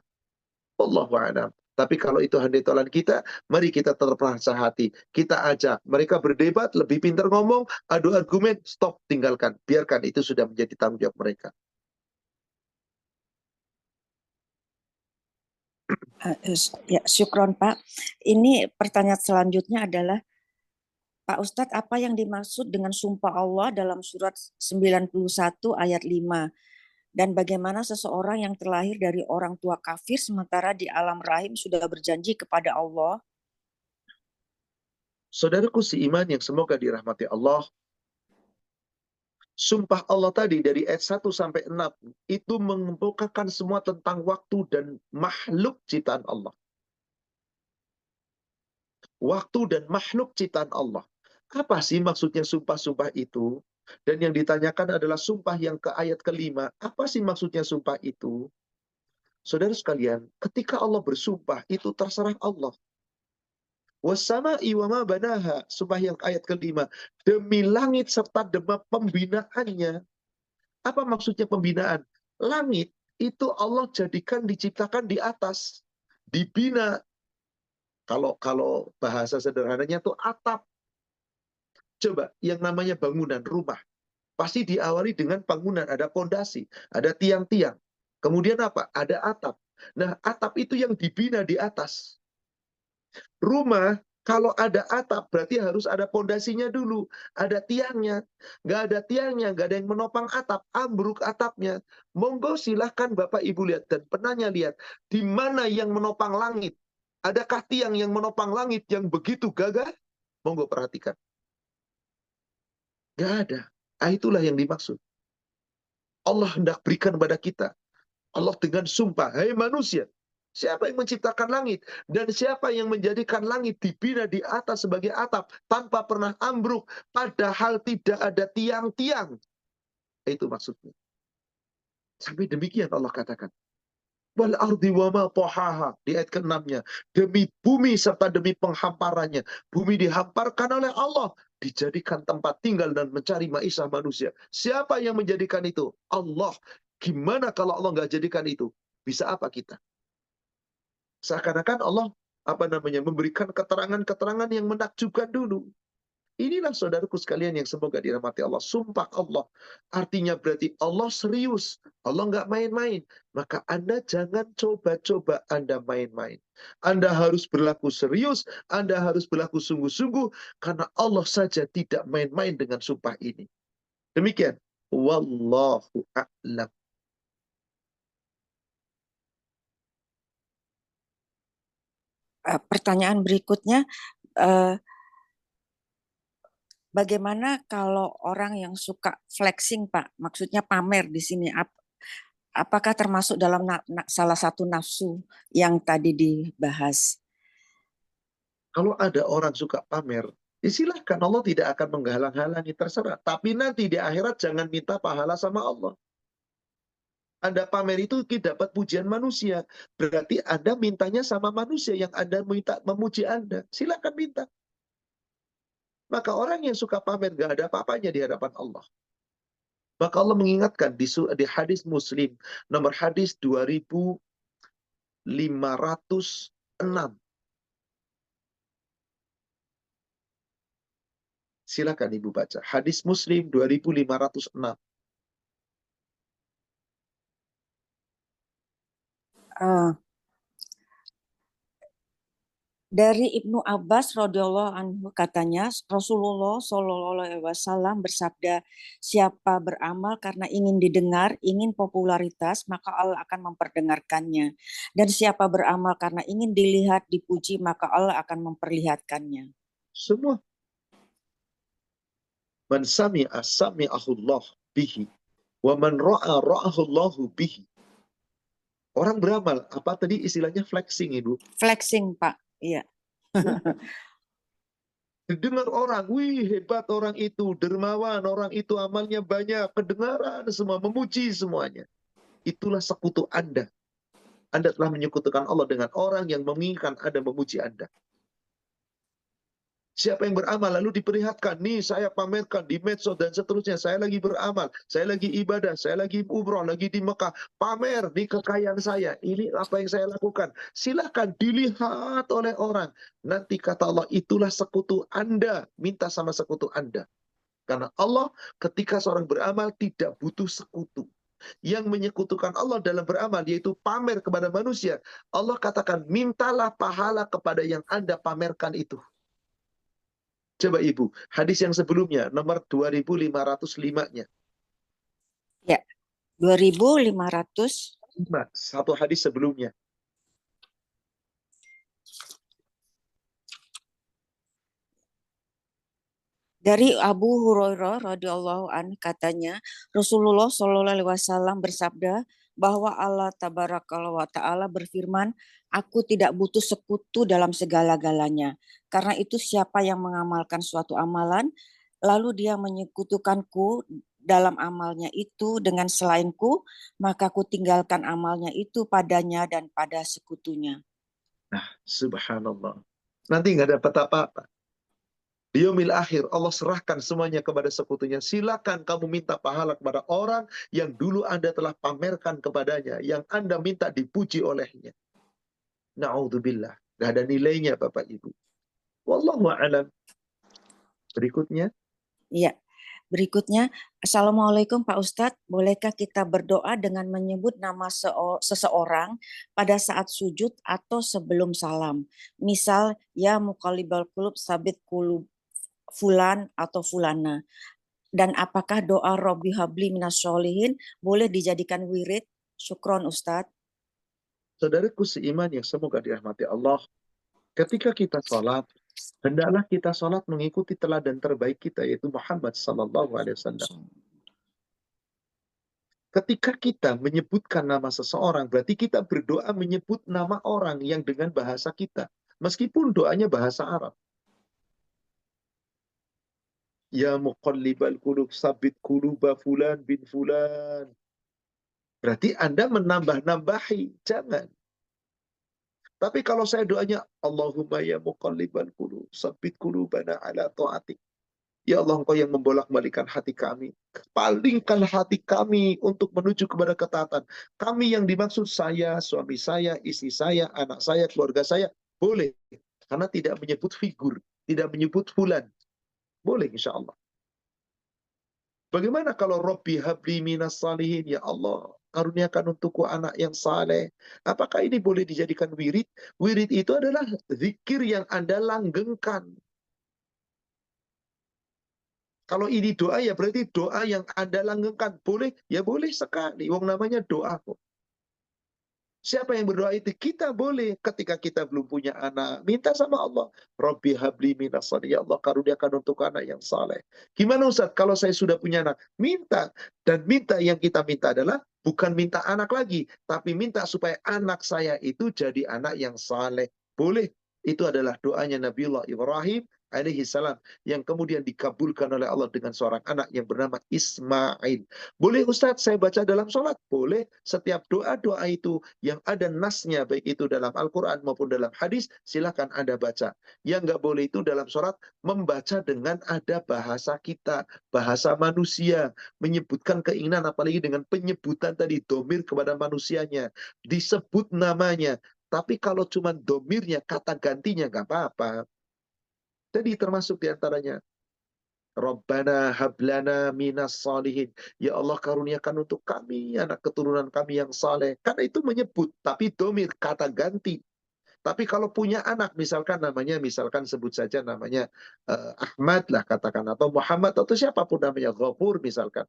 S2: Wallahu a'lam. Tapi kalau itu handai tolan kita, mari kita tetap rasa hati. Kita ajak. Mereka berdebat, lebih pintar ngomong, adu argumen, stop, tinggalkan. Biarkan, itu sudah menjadi tanggung jawab mereka.
S3: Ya, syukron Pak. Ini pertanyaan selanjutnya adalah, Pak Ustadz, apa yang dimaksud dengan sumpah Allah dalam surat 91 ayat 5? Dan bagaimana seseorang yang terlahir dari orang tua kafir sementara di alam rahim sudah berjanji kepada Allah?
S2: Saudaraku seiman yang semoga dirahmati Allah, sumpah Allah tadi dari ayat 1 sampai 6 itu mengemukakan semua tentang waktu dan makhluk ciptaan Allah. Waktu dan makhluk ciptaan Allah. Apa sih maksudnya sumpah-sumpah itu? Dan yang ditanyakan adalah sumpah yang ke ayat kelima. Apa sih maksudnya sumpah itu? Saudara sekalian, ketika Allah bersumpah, itu terserah Allah. Wassama'i wa ma banaha, sumpah yang ayat kelima. Demi langit serta demi pembinaannya. Apa maksudnya pembinaan? Langit itu Allah jadikan diciptakan di atas. Dibina. Kalau bahasa sederhananya itu atap. Coba, yang namanya bangunan rumah, pasti diawali dengan bangunan, ada pondasi, ada tiang-tiang. Kemudian apa? Ada atap. Nah, atap itu yang dibina di atas. Rumah, kalau ada atap, berarti harus ada pondasinya dulu. Ada tiangnya. Nggak ada tiangnya, nggak ada yang menopang atap, ambruk atapnya. Monggo silahkan Bapak Ibu lihat, dan penanya lihat, di mana yang menopang langit? Adakah tiang yang menopang langit yang begitu gagah? Monggo perhatikan. Nggak ada. Itulah yang dimaksud. Allah hendak berikan kepada kita. Allah dengan sumpah, hai manusia, siapa yang menciptakan langit? Dan siapa yang menjadikan langit dibina di atas sebagai atap, tanpa pernah ambruk, padahal tidak ada tiang-tiang. Itu maksudnya. Sampai demikian Allah katakan. Wal ardi wa ma tahaha, di ayat ke-6-nya. Demi bumi serta demi penghamparannya. Bumi dihamparkan oleh Allah, dijadikan tempat tinggal dan mencari maisha manusia. Siapa yang menjadikan itu? Allah. Gimana kalau Allah nggak jadikan itu? Bisa apa kita? Seakan-akan Allah memberikan keterangan-keterangan yang menakjubkan dulu. Inilah saudaraku sekalian yang semoga dirahmati Allah. Sumpah Allah. Artinya berarti Allah serius. Allah nggak main-main. Maka Anda jangan coba-coba Anda main-main. Anda harus berlaku serius. Anda harus berlaku sungguh-sungguh. Karena Allah saja tidak main-main dengan sumpah ini. Demikian. Wallahu a'lam.
S3: Pertanyaan berikutnya, bagaimana kalau orang yang suka flexing, Pak? Maksudnya pamer di sini. Apakah termasuk dalam salah satu nafsu yang tadi dibahas?
S2: Kalau ada orang suka pamer, ya silahkan, Allah tidak akan menghalang-halangi, terserah. Tapi nanti di akhirat jangan minta pahala sama Allah. Anda pamer itu dapat pujian manusia. Berarti Anda mintanya sama manusia yang Anda minta memuji Anda. Silakan minta. Maka orang yang suka pamer gak ada apa-apanya di hadapan Allah. Maka Allah mengingatkan di hadis Muslim, nomor hadis 2506. Silakan Ibu baca. Hadis Muslim 2506.
S3: Dari Ibnu Abbas radhiyallahu anhu katanya Rasulullah Shallallahu alaihi wasallam bersabda, siapa beramal karena ingin didengar, ingin popularitas, maka Allah akan memperdengarkannya. Dan siapa beramal karena ingin dilihat, dipuji, maka Allah akan memperlihatkannya.
S2: Semua. Man sami'a sami'ahullah bihi. Wa man ra'a ra'ahullahu bihi. Orang beramal, apa tadi istilahnya flexing, Ibu?
S3: Flexing, Pak. Iya.
S2: Didengar orang, wih hebat orang itu, dermawan, orang itu amalnya banyak, kedengaran semua, memuji semuanya. Itulah sekutu Anda. Anda telah menyekutukan Allah dengan orang yang menginginkan Anda memuji Anda. Siapa yang beramal lalu diperlihatkan, nih saya pamerkan di medsos dan seterusnya, saya lagi beramal, saya lagi ibadah, saya lagi umroh, lagi di Mekah, pamer nih kekayaan saya, ini apa yang saya lakukan. Silakan dilihat oleh orang. Nanti kata Allah, itulah sekutu Anda, minta sama sekutu Anda. Karena Allah ketika seorang beramal tidak butuh sekutu. Yang menyekutukan Allah dalam beramal yaitu pamer kepada manusia. Allah katakan, mintalah pahala kepada yang Anda pamerkan itu. Coba Ibu, hadis yang sebelumnya, nomor 2505-nya.
S3: Ya, 2500.
S2: Satu hadis sebelumnya.
S3: Dari Abu Hurairah radhiyallahu anhu katanya Rasulullah Shallallahu alaihi wasallam bersabda bahwa Allah tabaraka wa taala berfirman, aku tidak butuh sekutu dalam segala-galanya. Karena itu siapa yang mengamalkan suatu amalan lalu dia menyekutukanku dalam amalnya itu dengan selainku, maka aku tinggalkan amalnya itu padanya dan pada sekutunya.
S2: Nah, subhanallah. Nanti nggak dapat apa-apa. Di yaumil akhir, Allah serahkan semuanya kepada sekutunya. Silakan kamu minta pahala kepada orang yang dulu Anda telah pamerkan kepadanya, yang Anda minta dipuji olehnya. Na'udzubillah. Nggak ada nilainya Bapak Ibu. Wallahu a'lam. Berikutnya.
S3: Iya. Berikutnya, Assalamualaikum Pak Ustadz, bolehkah kita berdoa dengan menyebut nama seseorang pada saat sujud atau sebelum salam? Misal, ya muqallibal qulub sabit qulub fulan atau fulana. Dan apakah doa Robbi habli minas sholihin boleh dijadikan wirid? Syukron Ustadz.
S2: Saudaraku seiman yang semoga dirahmati Allah, ketika kita sholat, hendaklah kita sholat mengikuti teladan terbaik kita, yaitu Muhammad Sallallahu Alaihi Wasallam. Ketika kita menyebutkan nama seseorang, berarti kita berdoa menyebut nama orang yang dengan bahasa kita. Meskipun doanya bahasa Arab. Ya muqallibal qulub sabit quluba fulan bin fulan. Berarti Anda menambah-nambahi. Jangan. Tapi kalau saya doanya, Allahumma ya muqallibal qulub sabit qulubana ala ta'atik. Ya Allah, Engkau yang membolak-balikan hati kami. Palingkan hati kami untuk menuju kepada ketaatan. Kami yang dimaksud saya, suami saya, istri saya, anak saya, keluarga saya. Boleh. Karena tidak menyebut figur. Tidak menyebut fulan. Boleh insya Allah. Bagaimana kalau Robbi habli minas salihin, ya Allah, karuniakan untukku anak yang saleh. Apakah ini boleh dijadikan wirid? Wirid itu adalah zikir yang Anda langgengkan. Kalau ini doa ya berarti doa yang Anda langgengkan. Boleh? Ya boleh sekali. Wong namanya doa kok. Siapa yang berdoa itu? Kita boleh ketika kita belum punya anak. Minta sama Allah. Rabbi habli minas salih. Ya Allah, karuniakan untuk anak yang saleh. Gimana Ustaz? Kalau saya sudah punya anak? Minta. Dan minta yang kita minta adalah bukan minta anak lagi. Tapi minta supaya anak saya itu jadi anak yang saleh. Boleh. Itu adalah doanya Nabiullah Ibrahim alaihi salam yang kemudian dikabulkan oleh Allah dengan seorang anak yang bernama Ismail. Boleh Ustaz saya baca dalam sholat? Boleh. Setiap doa-doa itu yang ada nasnya, baik itu dalam Al-Quran maupun dalam hadis, silakan Anda baca. Yang nggak boleh itu dalam sholat, membaca dengan ada bahasa kita, bahasa manusia, menyebutkan keinginan, apalagi dengan penyebutan tadi, domir kepada manusianya, disebut namanya. Tapi kalau cuma domirnya, kata gantinya, nggak apa-apa. Jadi termasuk diantaranya, Rabbana hablana minas salihin. Ya Allah karuniakan untuk kami, anak keturunan kami yang saleh. Karena itu menyebut, tapi domir, kata ganti. Tapi kalau punya anak, misalkan namanya, misalkan sebut saja namanya Ahmad lah katakan, atau Muhammad, atau siapapun namanya, Ghafur misalkan.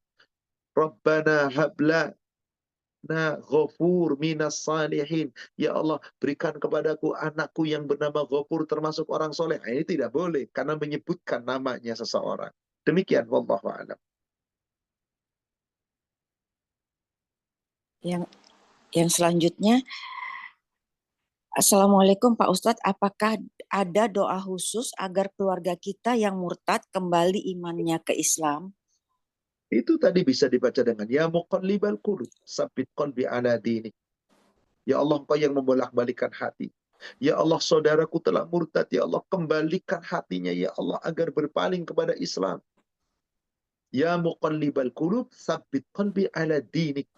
S2: Rabbana hablana Ghafur minas salihin. Ya Allah, berikan kepadaku anakku yang bernama Ghafur termasuk orang soleh. Nah, ini tidak boleh karena menyebutkan namanya seseorang. Demikian wallahu a'lam.
S3: Yang selanjutnya, Assalamualaikum Pak Ustadz, apakah ada doa khusus agar keluarga kita yang murtad kembali imannya ke Islam?
S2: Itu tadi bisa dibaca dengan ya muqallibal qulub, sabbit qalbi ala dinik. Ya Allah, Engkau yang membolak-balikan hati. Ya Allah, saudaraku telah murtad. Ya Allah, kembalikan hatinya ya Allah agar berpaling kepada Islam. Ya muqallibal qulub, sabbit qalbi ala dinik.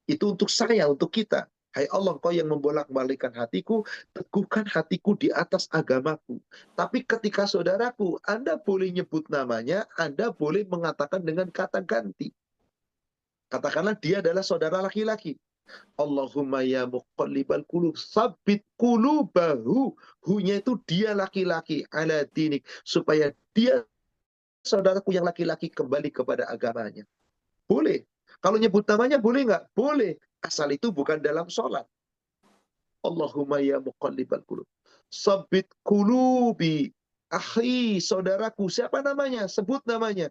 S2: Itu untuk saya, untuk kita. Hai Allah, Engkau yang membolak-balikan hatiku, teguhkan hatiku di atas agamaku. Tapi ketika saudaraku, Anda boleh nyebut namanya, Anda boleh mengatakan dengan kata ganti. Katakanlah dia adalah saudara laki-laki. Allahumma ya muqallibal qulub, sabbit qulubahu. Hu-nya itu dia laki-laki, ala dinik. Supaya dia, saudaraku yang laki-laki, kembali kepada agamanya. Boleh. Kalau nyebut namanya boleh nggak? Boleh. Asal itu bukan dalam sholat. Allahumma ya muqallibal qulub, sabbit qulubi akhi, saudaraku. Siapa namanya? Sebut namanya.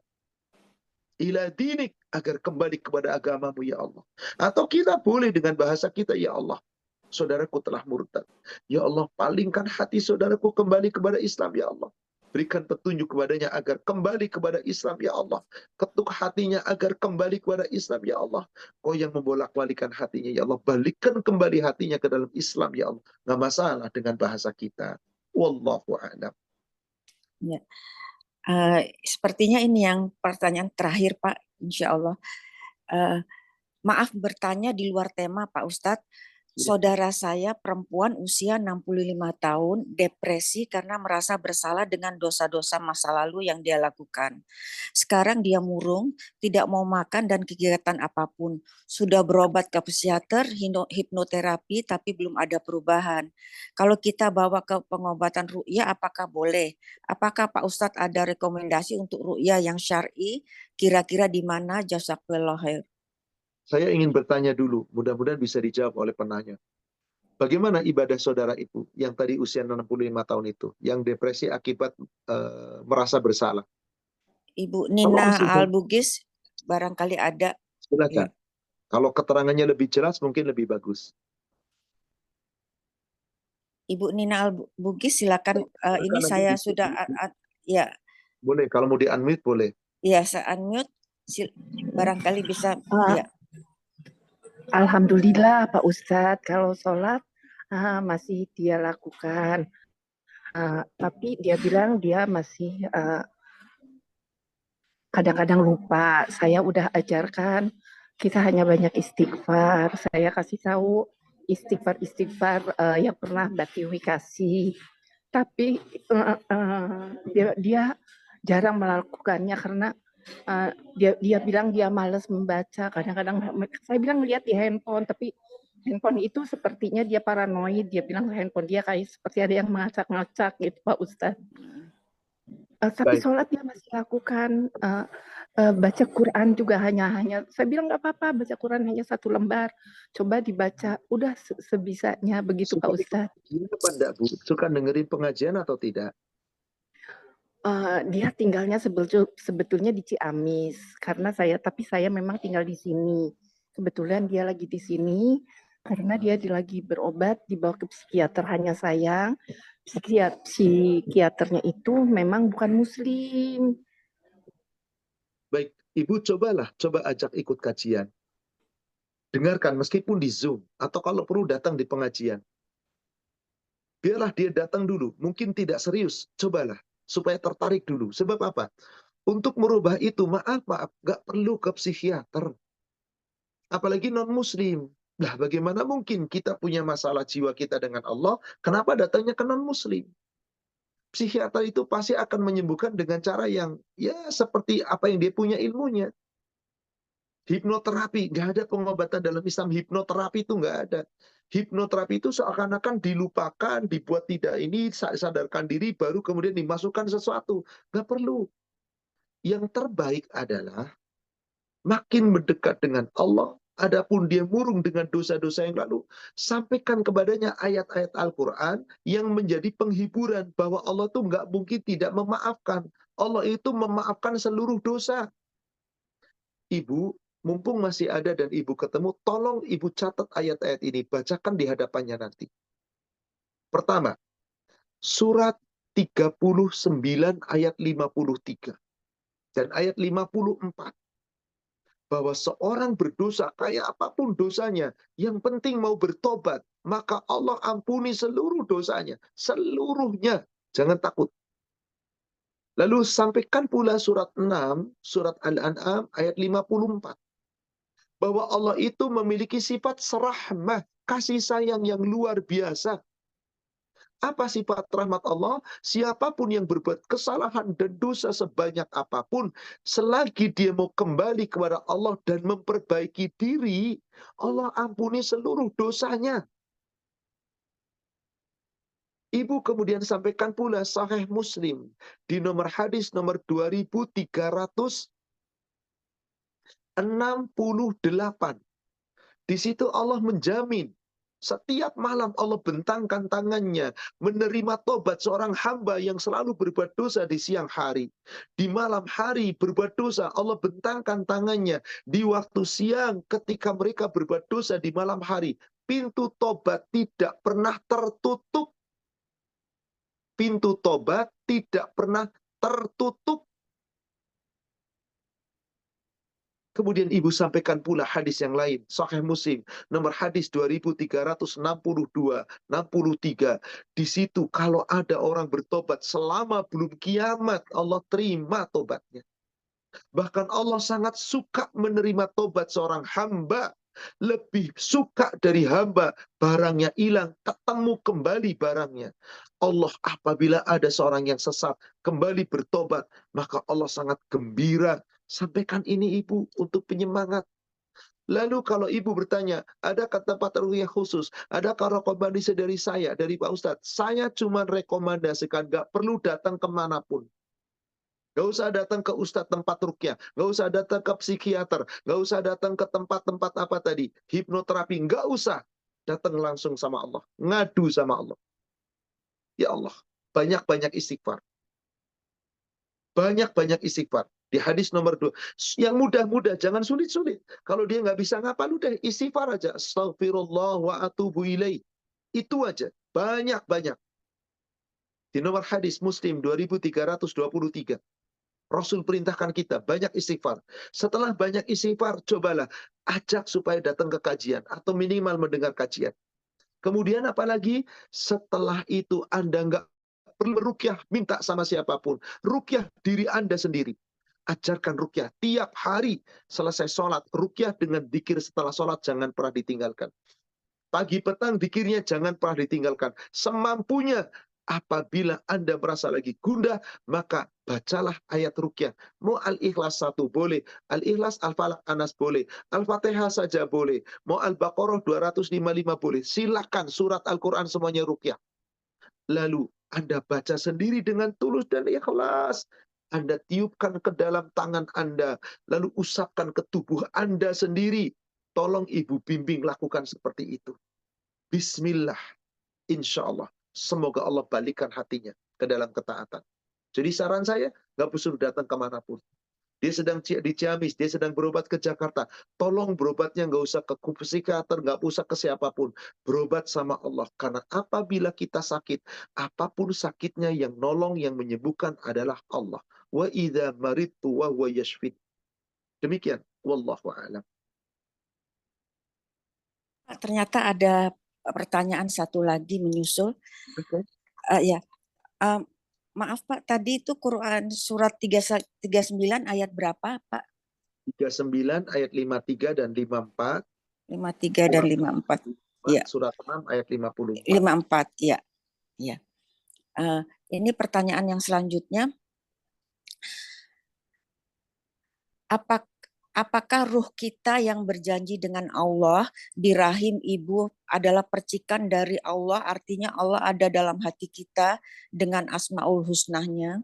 S2: Ila dinik, agar kembali kepada agamamu ya Allah. Atau kita boleh dengan bahasa kita, ya Allah, saudaraku telah murtad. Ya Allah, palingkan hati saudaraku kembali kepada Islam ya Allah. Berikan petunjuk kepadanya agar kembali kepada Islam ya Allah. Ketuk hatinya agar kembali kepada Islam ya Allah. Kau yang membolak-balikan hatinya ya Allah. Balikkan kembali hatinya ke dalam Islam ya Allah. Nggak masalah dengan bahasa kita. Wallahu a'lam.
S3: Ya. Sepertinya ini yang pertanyaan terakhir Pak, insya Allah. Maaf bertanya di luar tema Pak Ustadz. Saudara saya perempuan usia 65 tahun depresi karena merasa bersalah dengan dosa-dosa masa lalu yang dia lakukan. Sekarang dia murung, tidak mau makan dan kegiatan apapun. Sudah berobat ke psikiater, hipnoterapi, tapi belum ada perubahan. Kalau kita bawa ke pengobatan ru'yah, apakah boleh? Apakah Pak Ustadz ada rekomendasi untuk ru'yah yang syar'i? Kira-kira di mana? Jazakallahu khair.
S2: Saya ingin bertanya dulu, mudah-mudahan bisa dijawab oleh penanya. Bagaimana ibadah saudara itu yang tadi usia 65 tahun itu, yang depresi akibat merasa bersalah?
S3: Ibu Nina Al-Bugis barangkali ada.
S2: Silakan.
S3: Ya.
S2: Kalau keterangannya lebih jelas mungkin lebih bagus.
S3: Ibu Nina Al-Bugis silakan. Ini saya sudah ya.
S2: Boleh, kalau mau di-unmute boleh.
S3: Ya, saya unmute. Barangkali bisa ya.
S5: Alhamdulillah Pak Ustadz, kalau sholat masih dia lakukan. Tapi dia bilang dia masih kadang-kadang lupa. Saya udah ajarkan, kita hanya banyak istighfar. Saya kasih tahu istighfar yang pernah Mbak Tiwi kasih. Tapi jarang melakukannya karena dia bilang dia malas membaca. Kadang-kadang saya bilang lihat di handphone, tapi handphone itu sepertinya dia paranoid. Dia bilang handphone dia kayak seperti ada yang ngacak-ngacak gitu Pak Ustadz. Tapi
S2: Baik.
S5: sholat dia masih lakukan, baca Quran juga hanya saya bilang nggak apa-apa baca Quran hanya 1 lembar, coba dibaca, udah sebisanya begitu Pak
S2: Suka ikut
S5: Ustadz.
S2: pengajian apa enggak, Bu? Suka dengerin pengajian atau tidak?
S5: Dia tinggalnya sebetulnya di Ciamis, tapi saya memang tinggal di sini. Kebetulan dia lagi di sini, karena dia lagi berobat, dibawa ke psikiater. Hanya sayang, psikiaternya itu memang bukan muslim.
S2: Baik, Ibu coba ajak ikut kajian. Dengarkan meskipun di Zoom, atau kalau perlu datang di pengajian. Biarlah dia datang dulu, mungkin tidak serius, cobalah. Supaya tertarik dulu. Sebab apa? Untuk merubah itu, maaf, gak perlu ke psikiater. Apalagi non-muslim. Lah bagaimana mungkin kita punya masalah jiwa kita dengan Allah, kenapa datangnya ke non-muslim? Psikiater itu pasti akan menyembuhkan dengan cara yang ya seperti apa yang dia punya ilmunya. Hipnoterapi, nggak ada pengobatan dalam Islam. Hipnoterapi itu nggak ada. Hipnoterapi itu seakan-akan dilupakan, dibuat tidak ini, sadarkan diri, baru kemudian dimasukkan sesuatu. Nggak perlu. Yang terbaik adalah makin mendekat dengan Allah, adapun dia murung dengan dosa-dosa yang lalu, sampaikan kepadanya ayat-ayat Al-Quran yang menjadi penghiburan bahwa Allah itu nggak mungkin tidak memaafkan. Allah itu memaafkan seluruh dosa. Ibu, mumpung masih ada dan Ibu ketemu, tolong Ibu catat ayat-ayat ini, bacakan di hadapannya nanti. Pertama, surat 39 ayat 53 dan ayat 54. Bahwa seorang berdosa, kayak apapun dosanya, yang penting mau bertobat, maka Allah ampuni seluruh dosanya. Seluruhnya. Jangan takut. Lalu sampaikan pula surat 6, surat Al-An'am ayat 54. Bahwa Allah itu memiliki sifat serahmah, kasih sayang yang luar biasa. Apa sifat rahmat Allah? Siapapun yang berbuat kesalahan dan dosa sebanyak apapun, selagi dia mau kembali kepada Allah dan memperbaiki diri, Allah ampuni seluruh dosanya. Ibu kemudian sampaikan pula Sahih Muslim di nomor hadis nomor 2368. Di situ Allah menjamin setiap malam Allah bentangkan tangannya menerima tobat seorang hamba yang selalu berbuat dosa di siang hari. Di malam hari berbuat dosa, Allah bentangkan tangannya di waktu siang ketika mereka berbuat dosa di malam hari. Pintu tobat tidak pernah tertutup. Pintu tobat tidak pernah tertutup. Kemudian Ibu sampaikan pula hadis yang lain, Sahih Muslim, nomor hadis 2362-63. Di situ kalau ada orang bertobat selama belum kiamat, Allah terima tobatnya. Bahkan Allah sangat suka menerima tobat seorang hamba. Lebih suka dari hamba, barangnya hilang, ketemu kembali barangnya. Allah apabila ada seorang yang sesat, kembali bertobat, maka Allah sangat gembira. Sampaikan ini Ibu untuk penyemangat. Lalu kalau Ibu bertanya, adakah tempat ruqyah khusus? Adakah rekomendasi dari saya, dari Pak Ustadz? Saya cuma rekomendasikan, gak perlu datang kemanapun. Gak usah datang ke Ustadz tempat ruqyah, gak usah datang ke psikiater, gak usah datang ke tempat-tempat apa tadi, hipnoterapi, gak usah. Datang langsung sama Allah, ngadu sama Allah. Ya Allah, banyak-banyak istighfar. Banyak-banyak istighfar. Di hadis nomor 2. Yang mudah-mudah, jangan sulit-sulit. Kalau dia nggak bisa ngapal, udah istighfar aja. Astaghfirullah wa atubu ilaih. Itu aja. Banyak-banyak. Di nomor hadis Muslim 2323. Rasul perintahkan kita banyak istighfar. Setelah banyak istighfar, cobalah ajak supaya datang ke kajian. Atau minimal mendengar kajian. Kemudian apalagi setelah itu Anda nggak perlu ruqyah, minta sama siapapun. Ruqyah diri Anda sendiri. Ajarkan ruqyah tiap hari selesai sholat. Ruqyah dengan dzikir setelah sholat jangan pernah ditinggalkan. Pagi petang dzikirnya jangan pernah ditinggalkan. Semampunya Apabila Anda merasa lagi gundah, maka bacalah ayat ruqyah. Mau Al-Ikhlas 1 boleh, Al-Ikhlas, Al-Falaq, Anas boleh, Al-Fatihah saja boleh, mau Al-Baqarah 255 boleh. Silakan surat Al-Quran semuanya ruqyah. Lalu Anda baca sendiri dengan tulus dan ikhlas. Anda tiupkan ke dalam tangan Anda, lalu usapkan ke tubuh Anda sendiri. Tolong Ibu bimbing lakukan seperti itu. Bismillah. Insya Allah. Semoga Allah balikan hatinya ke dalam ketaatan. Jadi saran saya, nggak perlu datang kemanapun. Dia sedang di Ciamis, dia sedang berobat ke Jakarta. Tolong berobatnya nggak usah ke psikiater, nggak usah ke siapapun. Berobat sama Allah. Karena apabila kita sakit, apapun sakitnya yang nolong, yang menyembuhkan adalah Allah. Wa idza maridtu wa huwa yashfin. Demikian. Wallahu a'lam.
S3: Ternyata ada pertanyaan satu lagi menyusul.
S2: Oke.
S3: Ya, maaf Pak, tadi itu Quran surat 39 ayat berapa Pak?
S2: 39 ayat 53 dan 54.
S3: 53 dan 54. Ya.
S2: Surat 6 ayat 54.
S3: 54, ya. Ya. Ini pertanyaan yang selanjutnya. Apakah ruh kita yang berjanji dengan Allah di rahim ibu adalah percikan dari Allah, artinya Allah ada dalam hati kita dengan Asmaul Husnanya?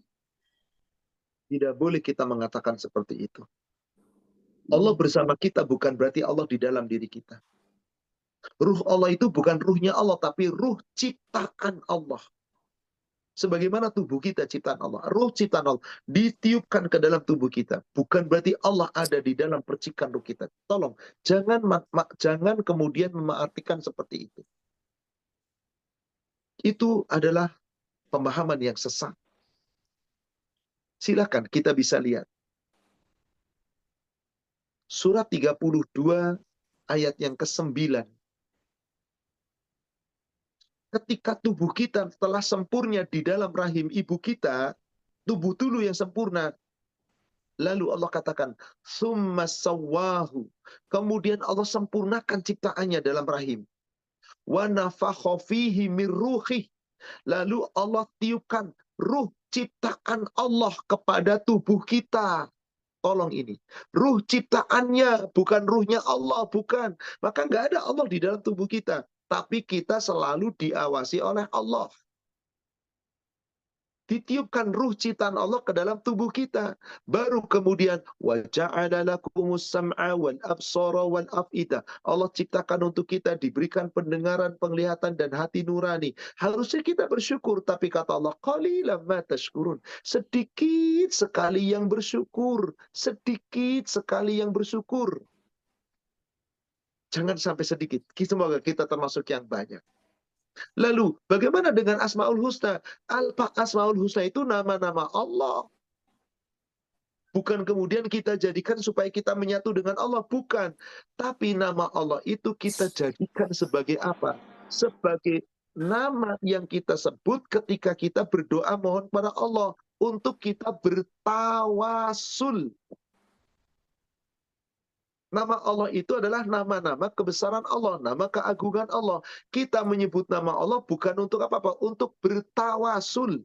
S2: Tidak boleh kita mengatakan seperti itu. Allah bersama kita bukan berarti Allah di dalam diri kita. Ruh Allah itu bukan ruhnya Allah, tapi ruh ciptaan Allah. Sebagaimana tubuh kita ciptaan Allah, ruh ciptaan Allah ditiupkan ke dalam tubuh kita. Bukan berarti Allah ada di dalam percikan ruh kita. Tolong, jangan kemudian mengartikan seperti itu. Itu adalah pemahaman yang sesat. Silakan kita bisa lihat. Surat 32 ayat yang ke-9. Ketika tubuh kita telah sempurna di dalam rahim ibu kita, tubuh dulu yang sempurna. Lalu Allah katakan, "Tsumma sawwahu." Kemudian Allah sempurnakan ciptaannya dalam rahim. Wa nafakha fihi min ruhih. Lalu Allah tiupkan ruh ciptaan Allah kepada tubuh kita. Tolong ini. Ruh ciptaannya, bukan ruhnya Allah, bukan. Maka nggak ada Allah di dalam tubuh kita. Tapi kita selalu diawasi oleh Allah. Ditiupkan ruh ciptaan Allah ke dalam tubuh kita. Baru kemudian wa ja'ala lakumus sam'a wal absara wal af'idah. Allah ciptakan untuk kita, diberikan pendengaran, penglihatan dan hati nurani. Harusnya kita bersyukur, tapi kata Allah, qalilan ma tashkurun. Sedikit sekali yang bersyukur, sedikit sekali yang bersyukur. Jangan sampai sedikit. Semoga kita termasuk yang banyak. Lalu, bagaimana dengan Asmaul Husna? Asmaul Husna itu nama-nama Allah. Bukan kemudian kita jadikan supaya kita menyatu dengan Allah. Bukan. Tapi nama Allah itu kita jadikan sebagai apa? Sebagai nama yang kita sebut ketika kita berdoa mohon kepada Allah. Untuk kita bertawasul. Nama Allah itu adalah nama-nama kebesaran Allah, nama keagungan Allah. Kita menyebut nama Allah bukan untuk apa-apa, untuk bertawasul.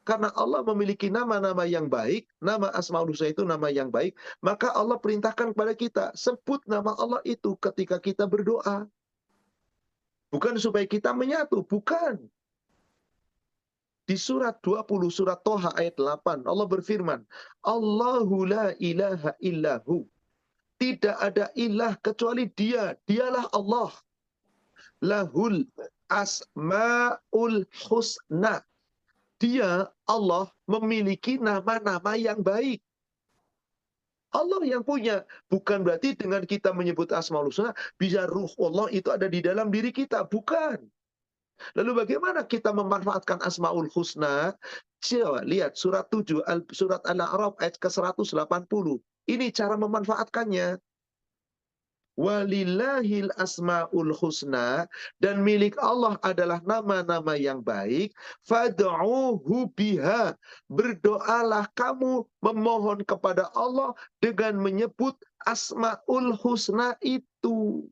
S2: Karena Allah memiliki nama-nama yang baik, nama Asmaul Husna itu nama yang baik, maka Allah perintahkan kepada kita, sebut nama Allah itu ketika kita berdoa. Bukan supaya kita menyatu, bukan. Di surat 20, surat Toha ayat 8, Allah berfirman, Allahu la ilaha illahu. Tidak ada ilah kecuali Dia. Dialah Allah. Lahul asma'ul husna. Dia, Allah, memiliki nama-nama yang baik. Allah yang punya. Bukan berarti dengan kita menyebut Asmaul Husna, bisa ruh Allah itu ada di dalam diri kita. Bukan. Lalu bagaimana kita memanfaatkan Asmaul Husna? Coba lihat surat 7, surat Al-A'raf ayat ke-180. Ini cara memanfaatkannya. Walillahil asma'ul husna, dan milik Allah adalah nama-nama yang baik. Fad'uhu biha, berdoalah kamu memohon kepada Allah dengan menyebut asma'ul husna itu.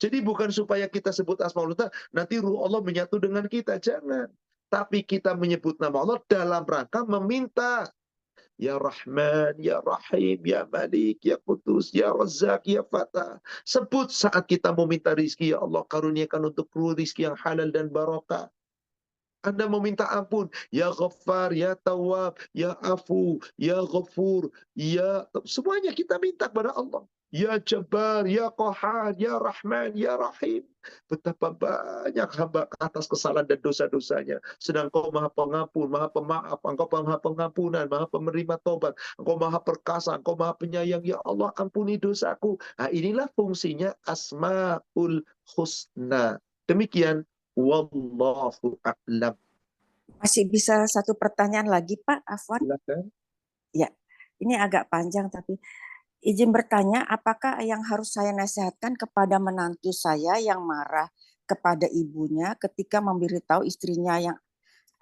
S2: Jadi bukan supaya kita sebut asma'ul husna nanti ruh Allah menyatu dengan kita, jangan. Tapi kita menyebut nama Allah dalam rangka meminta. Ya Rahman, Ya Rahim, Ya Malik, Ya Qudus, Ya Razzaq, Ya Fatah. Sebut saat kita meminta rizki, ya Allah karuniakan untuk rizki yang halal dan barakah. Anda meminta ampun, Ya Ghaffar, Ya Tawwab, Ya Afu, Ya Ghafur, Ya... Semuanya kita minta kepada Allah. Ya Jabbar, Ya Qahar, Ya Rahman, Ya Rahim. Betapa banyak hamba atas kesalahan dan dosa-dosanya. Sedang Engkau Maha Pengampun, Maha Pemaaf, Engkau Maha Pengampunan, Maha Penerima Tobat, Engkau Maha Perkasa, Engkau Maha Penyayang. Ya Allah, ampuni dosaku. Nah, inilah fungsinya Asmaul Husna. Demikian, wallahu a'lam.
S3: Masih bisa satu pertanyaan lagi, Pak Afwan?
S2: Silakan.
S3: Ya, ini agak panjang tapi izin bertanya, apakah yang harus saya nasihatkan kepada menantu saya yang marah kepada ibunya ketika memberitahu istrinya yang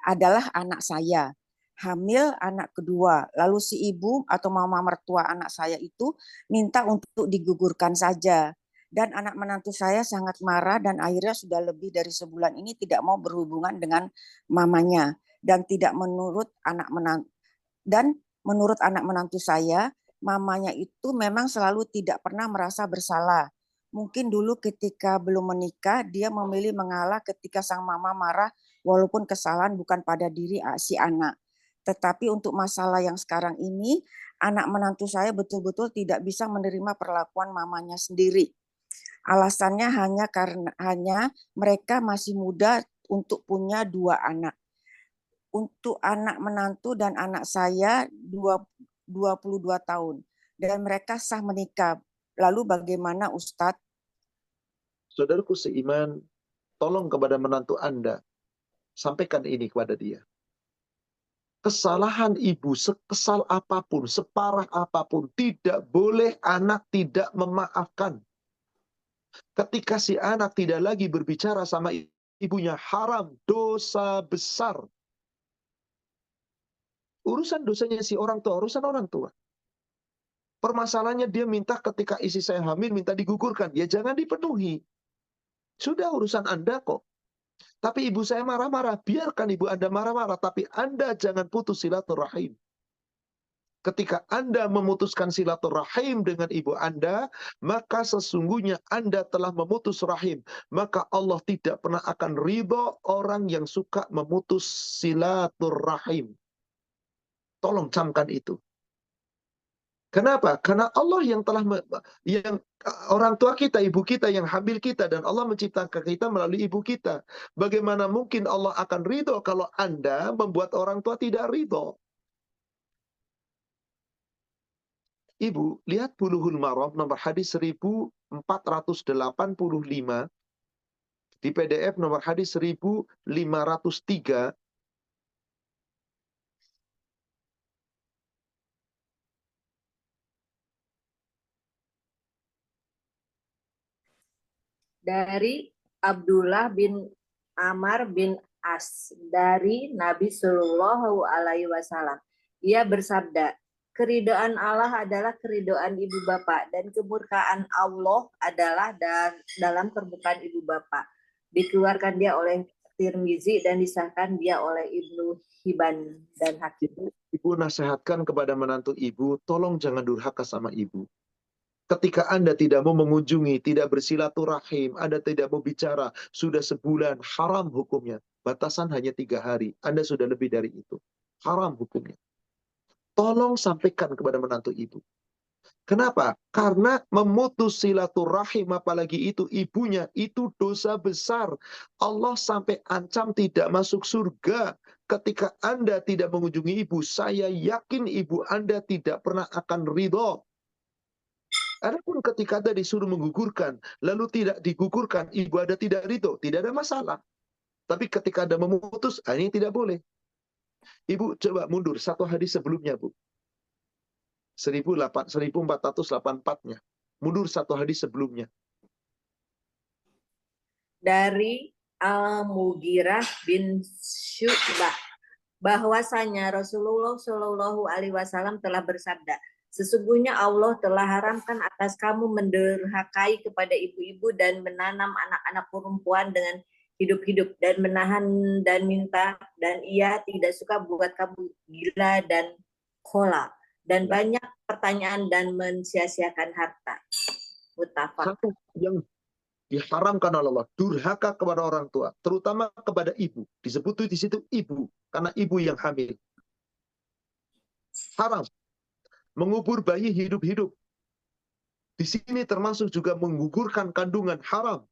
S3: adalah anak saya, hamil anak kedua, lalu si ibu atau mama mertua anak saya itu minta untuk digugurkan saja. Dan anak menantu saya sangat marah dan akhirnya sudah lebih dari sebulan ini tidak mau berhubungan dengan mamanya dan tidak menurut anak menantu. Dan menurut anak menantu saya, mamanya itu memang selalu tidak pernah merasa bersalah. Mungkin dulu ketika belum menikah, dia memilih mengalah ketika sang mama marah, walaupun kesalahan bukan pada diri si anak. Tetapi untuk masalah yang sekarang ini, anak menantu saya betul-betul tidak bisa menerima perlakuan mamanya sendiri. Alasannya hanya mereka masih muda untuk punya 2 anak. Untuk anak menantu dan anak saya 22 tahun dan mereka sah menikah. Lalu bagaimana Ustadz?
S2: Saudaraku seiman, tolong kepada menantu Anda, sampaikan ini kepada dia. Kesalahan ibu sekesal apapun, separah apapun, tidak boleh anak tidak memaafkan. Ketika si anak tidak lagi berbicara sama ibunya, haram, dosa besar. Urusan dosanya si orang tua, urusan orang tua. Permasalahannya dia minta ketika istri saya hamil, minta digugurkan. Ya jangan dipenuhi. Sudah urusan Anda kok. Tapi ibu saya marah-marah. Biarkan ibu Anda marah-marah. Tapi Anda jangan putus silaturahim. Ketika Anda memutuskan silaturahim dengan ibu Anda, maka sesungguhnya Anda telah memutus rahim. Maka Allah tidak pernah akan ridho orang yang suka memutus silaturahim. Tolong camkan itu. Kenapa? Karena Allah yang telah orang tua kita, ibu kita yang hamil kita, dan Allah menciptakan kita melalui ibu kita. Bagaimana mungkin Allah akan ridho kalau Anda membuat orang tua tidak ridho? Ibu, lihat Bulughul Maram nomor hadis 1485 di PDF nomor hadis 1503.
S4: Dari Abdullah bin Amr bin As dari Nabi Shallallahu Alaihi Wasallam. Ia bersabda, keridhaan Allah adalah keridhaan ibu bapak dan kemurkaan Allah adalah dalam kemurkaan ibu bapak. Dikeluarkan dia oleh Tirmizi dan disahkan dia oleh Ibnu Hibban dan Hakim.
S2: Ibu nasihatkan kepada menantu ibu, tolong jangan durhaka sama ibu. Ketika Anda tidak mau mengunjungi, tidak bersilaturahim, Anda tidak mau bicara, sudah sebulan, haram hukumnya. Batasan hanya 3 hari. Anda sudah lebih dari itu. Haram hukumnya. Tolong sampaikan kepada menantu ibu. Kenapa? Karena memutus silaturahim, apalagi itu ibunya, itu dosa besar. Allah sampai ancam tidak masuk surga. Ketika Anda tidak mengunjungi ibu, saya yakin ibu Anda tidak pernah akan ridho. Adapun ketika Anda disuruh menggugurkan, lalu tidak digugurkan, ibu Anda tidak ridho, tidak ada masalah. Tapi ketika Anda memutus, ini tidak boleh. Ibu coba mundur satu hadis sebelumnya, Bu. 1484-nya. Mundur satu hadis sebelumnya.
S4: Dari Al-Mughirah bin Syu'bah, bahwasanya Rasulullah Shallallahu Alaihi Wasallam telah bersabda, sesungguhnya Allah telah haramkan atas kamu menderhakai kepada ibu-ibu dan menanam anak-anak perempuan dengan hidup-hidup dan menahan dan minta, dan ia tidak suka buat kamu gila dan khola, dan banyak pertanyaan dan mensia-siakan harta. Muttafaq.
S2: Satu yang diharamkan oleh Allah, durhaka kepada orang tua, terutama kepada ibu. Disebut di situ ibu, karena ibu yang hamil. Haram. Mengubur bayi hidup-hidup. Di sini termasuk juga menggugurkan kandungan, haram.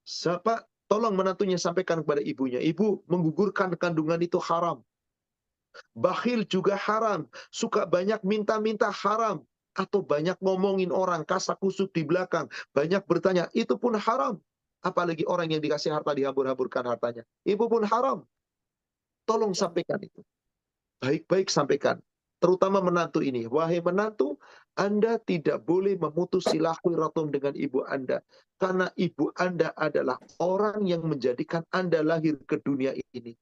S2: Siapa tolong menantunya sampaikan kepada ibunya, ibu, menggugurkan kandungan itu haram. Bakhil juga haram, suka banyak minta-minta haram, atau banyak ngomongin orang, kasak-kusuk di belakang, banyak bertanya, itu pun haram. Apalagi orang yang dikasih harta dihambur-hamburkan hartanya, itu pun haram. Tolong sampaikan itu. Baik-baik sampaikan. Terutama menantu ini. Wahai menantu, Anda tidak boleh memutus silaturahim dengan ibu Anda. Karena ibu Anda adalah orang yang menjadikan Anda lahir ke dunia ini.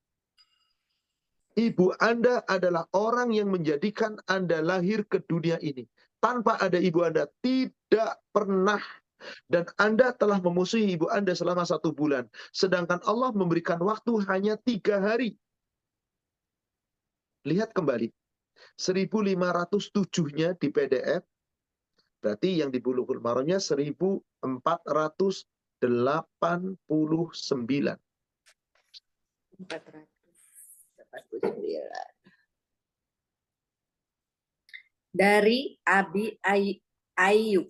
S2: Ibu Anda adalah orang yang menjadikan Anda lahir ke dunia ini. Tanpa ada ibu Anda, tidak pernah. Dan Anda telah memusuhi ibu Anda selama 1 bulan. Sedangkan Allah memberikan waktu hanya 3 hari. Lihat kembali. 1507-nya di PDF, berarti yang di Bulughul Maramnya 1489.
S4: 449. Dari Abi Ayyub,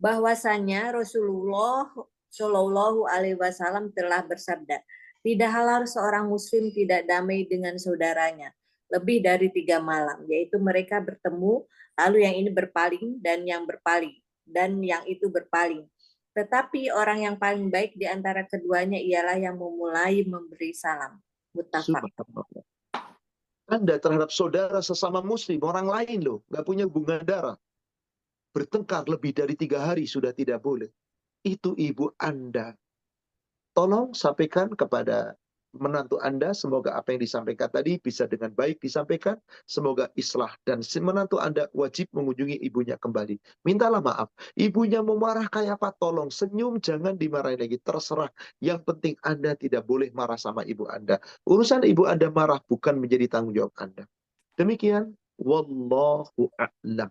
S4: bahwasanya Rasulullah Shallallahu Alaihi Wasallam telah bersabda, tidak halal seorang muslim tidak damai dengan saudaranya lebih dari 3 malam, yaitu mereka bertemu, lalu yang ini berpaling dan yang berpaling, dan yang itu berpaling. Tetapi orang yang paling baik di antara keduanya ialah yang memulai memberi salam. Muttafaq.
S2: Subhanallah. Anda terhadap saudara sesama muslim, orang lain loh, nggak punya hubungan darah. Bertengkar lebih dari 3 hari sudah tidak boleh. Itu ibu Anda. Tolong sampaikan kepada menantu Anda, semoga apa yang disampaikan tadi bisa dengan baik disampaikan, semoga islah, dan si menantu Anda wajib mengunjungi ibunya kembali. Mintalah maaf. Ibunya mau marah kayak apa, tolong senyum, jangan dimarahin lagi, terserah. Yang penting Anda tidak boleh marah sama ibu Anda. Urusan ibu Anda marah bukan menjadi tanggung jawab Anda. Demikian, wallahu a'lam.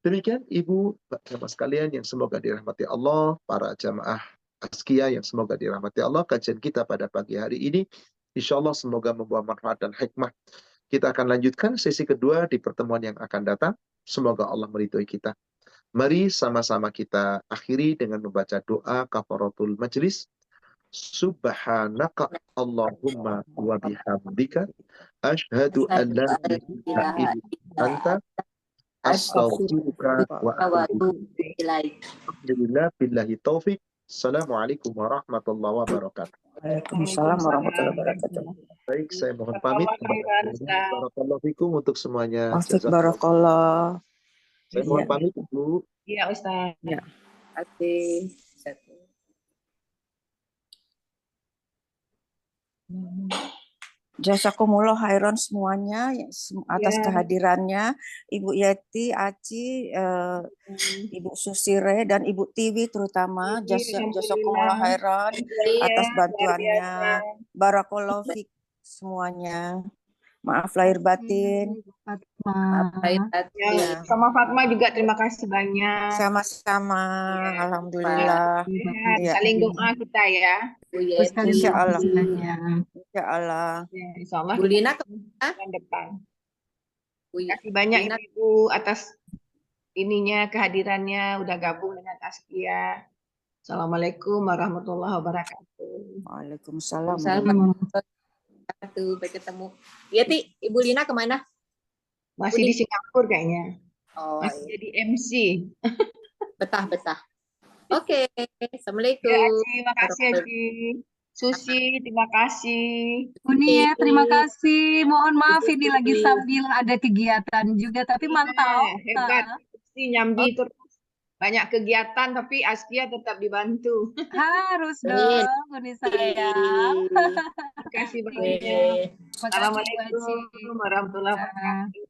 S2: Demikian Ibu, Bapak sekalian yang semoga dirahmati Allah, para jamaah Askia yang semoga dirahmati Allah, kajian kita pada pagi hari ini, insya Allah semoga membawa manfaat dan hikmah. Kita akan lanjutkan sesi kedua di pertemuan yang akan datang. Semoga Allah meridhoi kita. Mari sama-sama kita akhiri dengan membaca doa kafaratul majlis. Subhanaka Allahumma wa bihamdika asyhadu an la ilaha illa anta astaghfiruka wa atubu ilaik. Alhamdulillah billahi taufik. Assalamualaikum warahmatullahi wabarakatuh.
S3: Waalaikumsalam warahmatullahi wabarakatuh.
S2: Baik, saya mohon pamit. Barakallahu fikum untuk semuanya.
S3: Maksud
S2: Jazakallah.
S3: barakallah.
S2: Saya mohon pamit, Bu.
S1: Iya, Ustaz.
S3: Ya.
S4: Oke.
S3: Jazakumullah khairan semuanya atas
S1: Ya.
S3: kehadirannya, Ibu Yeti, Aci, Ibu Susire, dan Ibu Tiwi terutama. Jazakumullah khairan atas bantuannya. Barakallahu fiik semuanya. Maaf lahir batin.
S1: Ya, sama Fatma juga terima kasih banyak.
S3: Sama-sama.
S1: Ya.
S3: Alhamdulillah. Ya.
S1: Saling doa kita ya.
S3: Insya Allah. Insya Allah.
S1: Ya, insya Allah
S4: Bu Lina kemana?
S1: bulan depan.
S4: Bu
S1: Terima kasih banyak
S4: Lina.
S1: Ibu atas ininya, kehadirannya, udah gabung dengan Askia. Assalamualaikum warahmatullahi wabarakatuh.
S3: Waalaikumsalam.
S4: Baik ketemu. Yeti, Ibu Lina kemana?
S1: Masih di Singapura kayaknya.
S4: Oh,
S1: Masih
S4: iya.
S1: jadi MC.
S4: Betah. Oke, Assalamualaikum.
S1: Ya, Aci, makasih Aci. Susi, terima kasih.
S6: Unia, terima kasih. Mohon maaf ini lagi sambil ada kegiatan juga, tapi mantap.
S1: Hebat. Susi nyambi terus. Banyak kegiatan, tapi Askia tetap dibantu.
S6: Harus dong, Uni sayang.
S1: Terima kasih banyak. Assalamualaikum warahmatullahi wabarakatuh.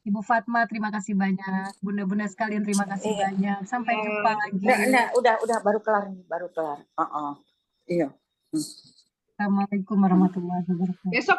S6: Ibu Fatma, terima kasih banyak. Bunda-bunda sekalian, terima kasih banyak. Sampai jumpa lagi.
S3: Udah, baru kelar nih, baru kelar. Iya.
S6: Assalamualaikum warahmatullahi wabarakatuh.
S1: Besok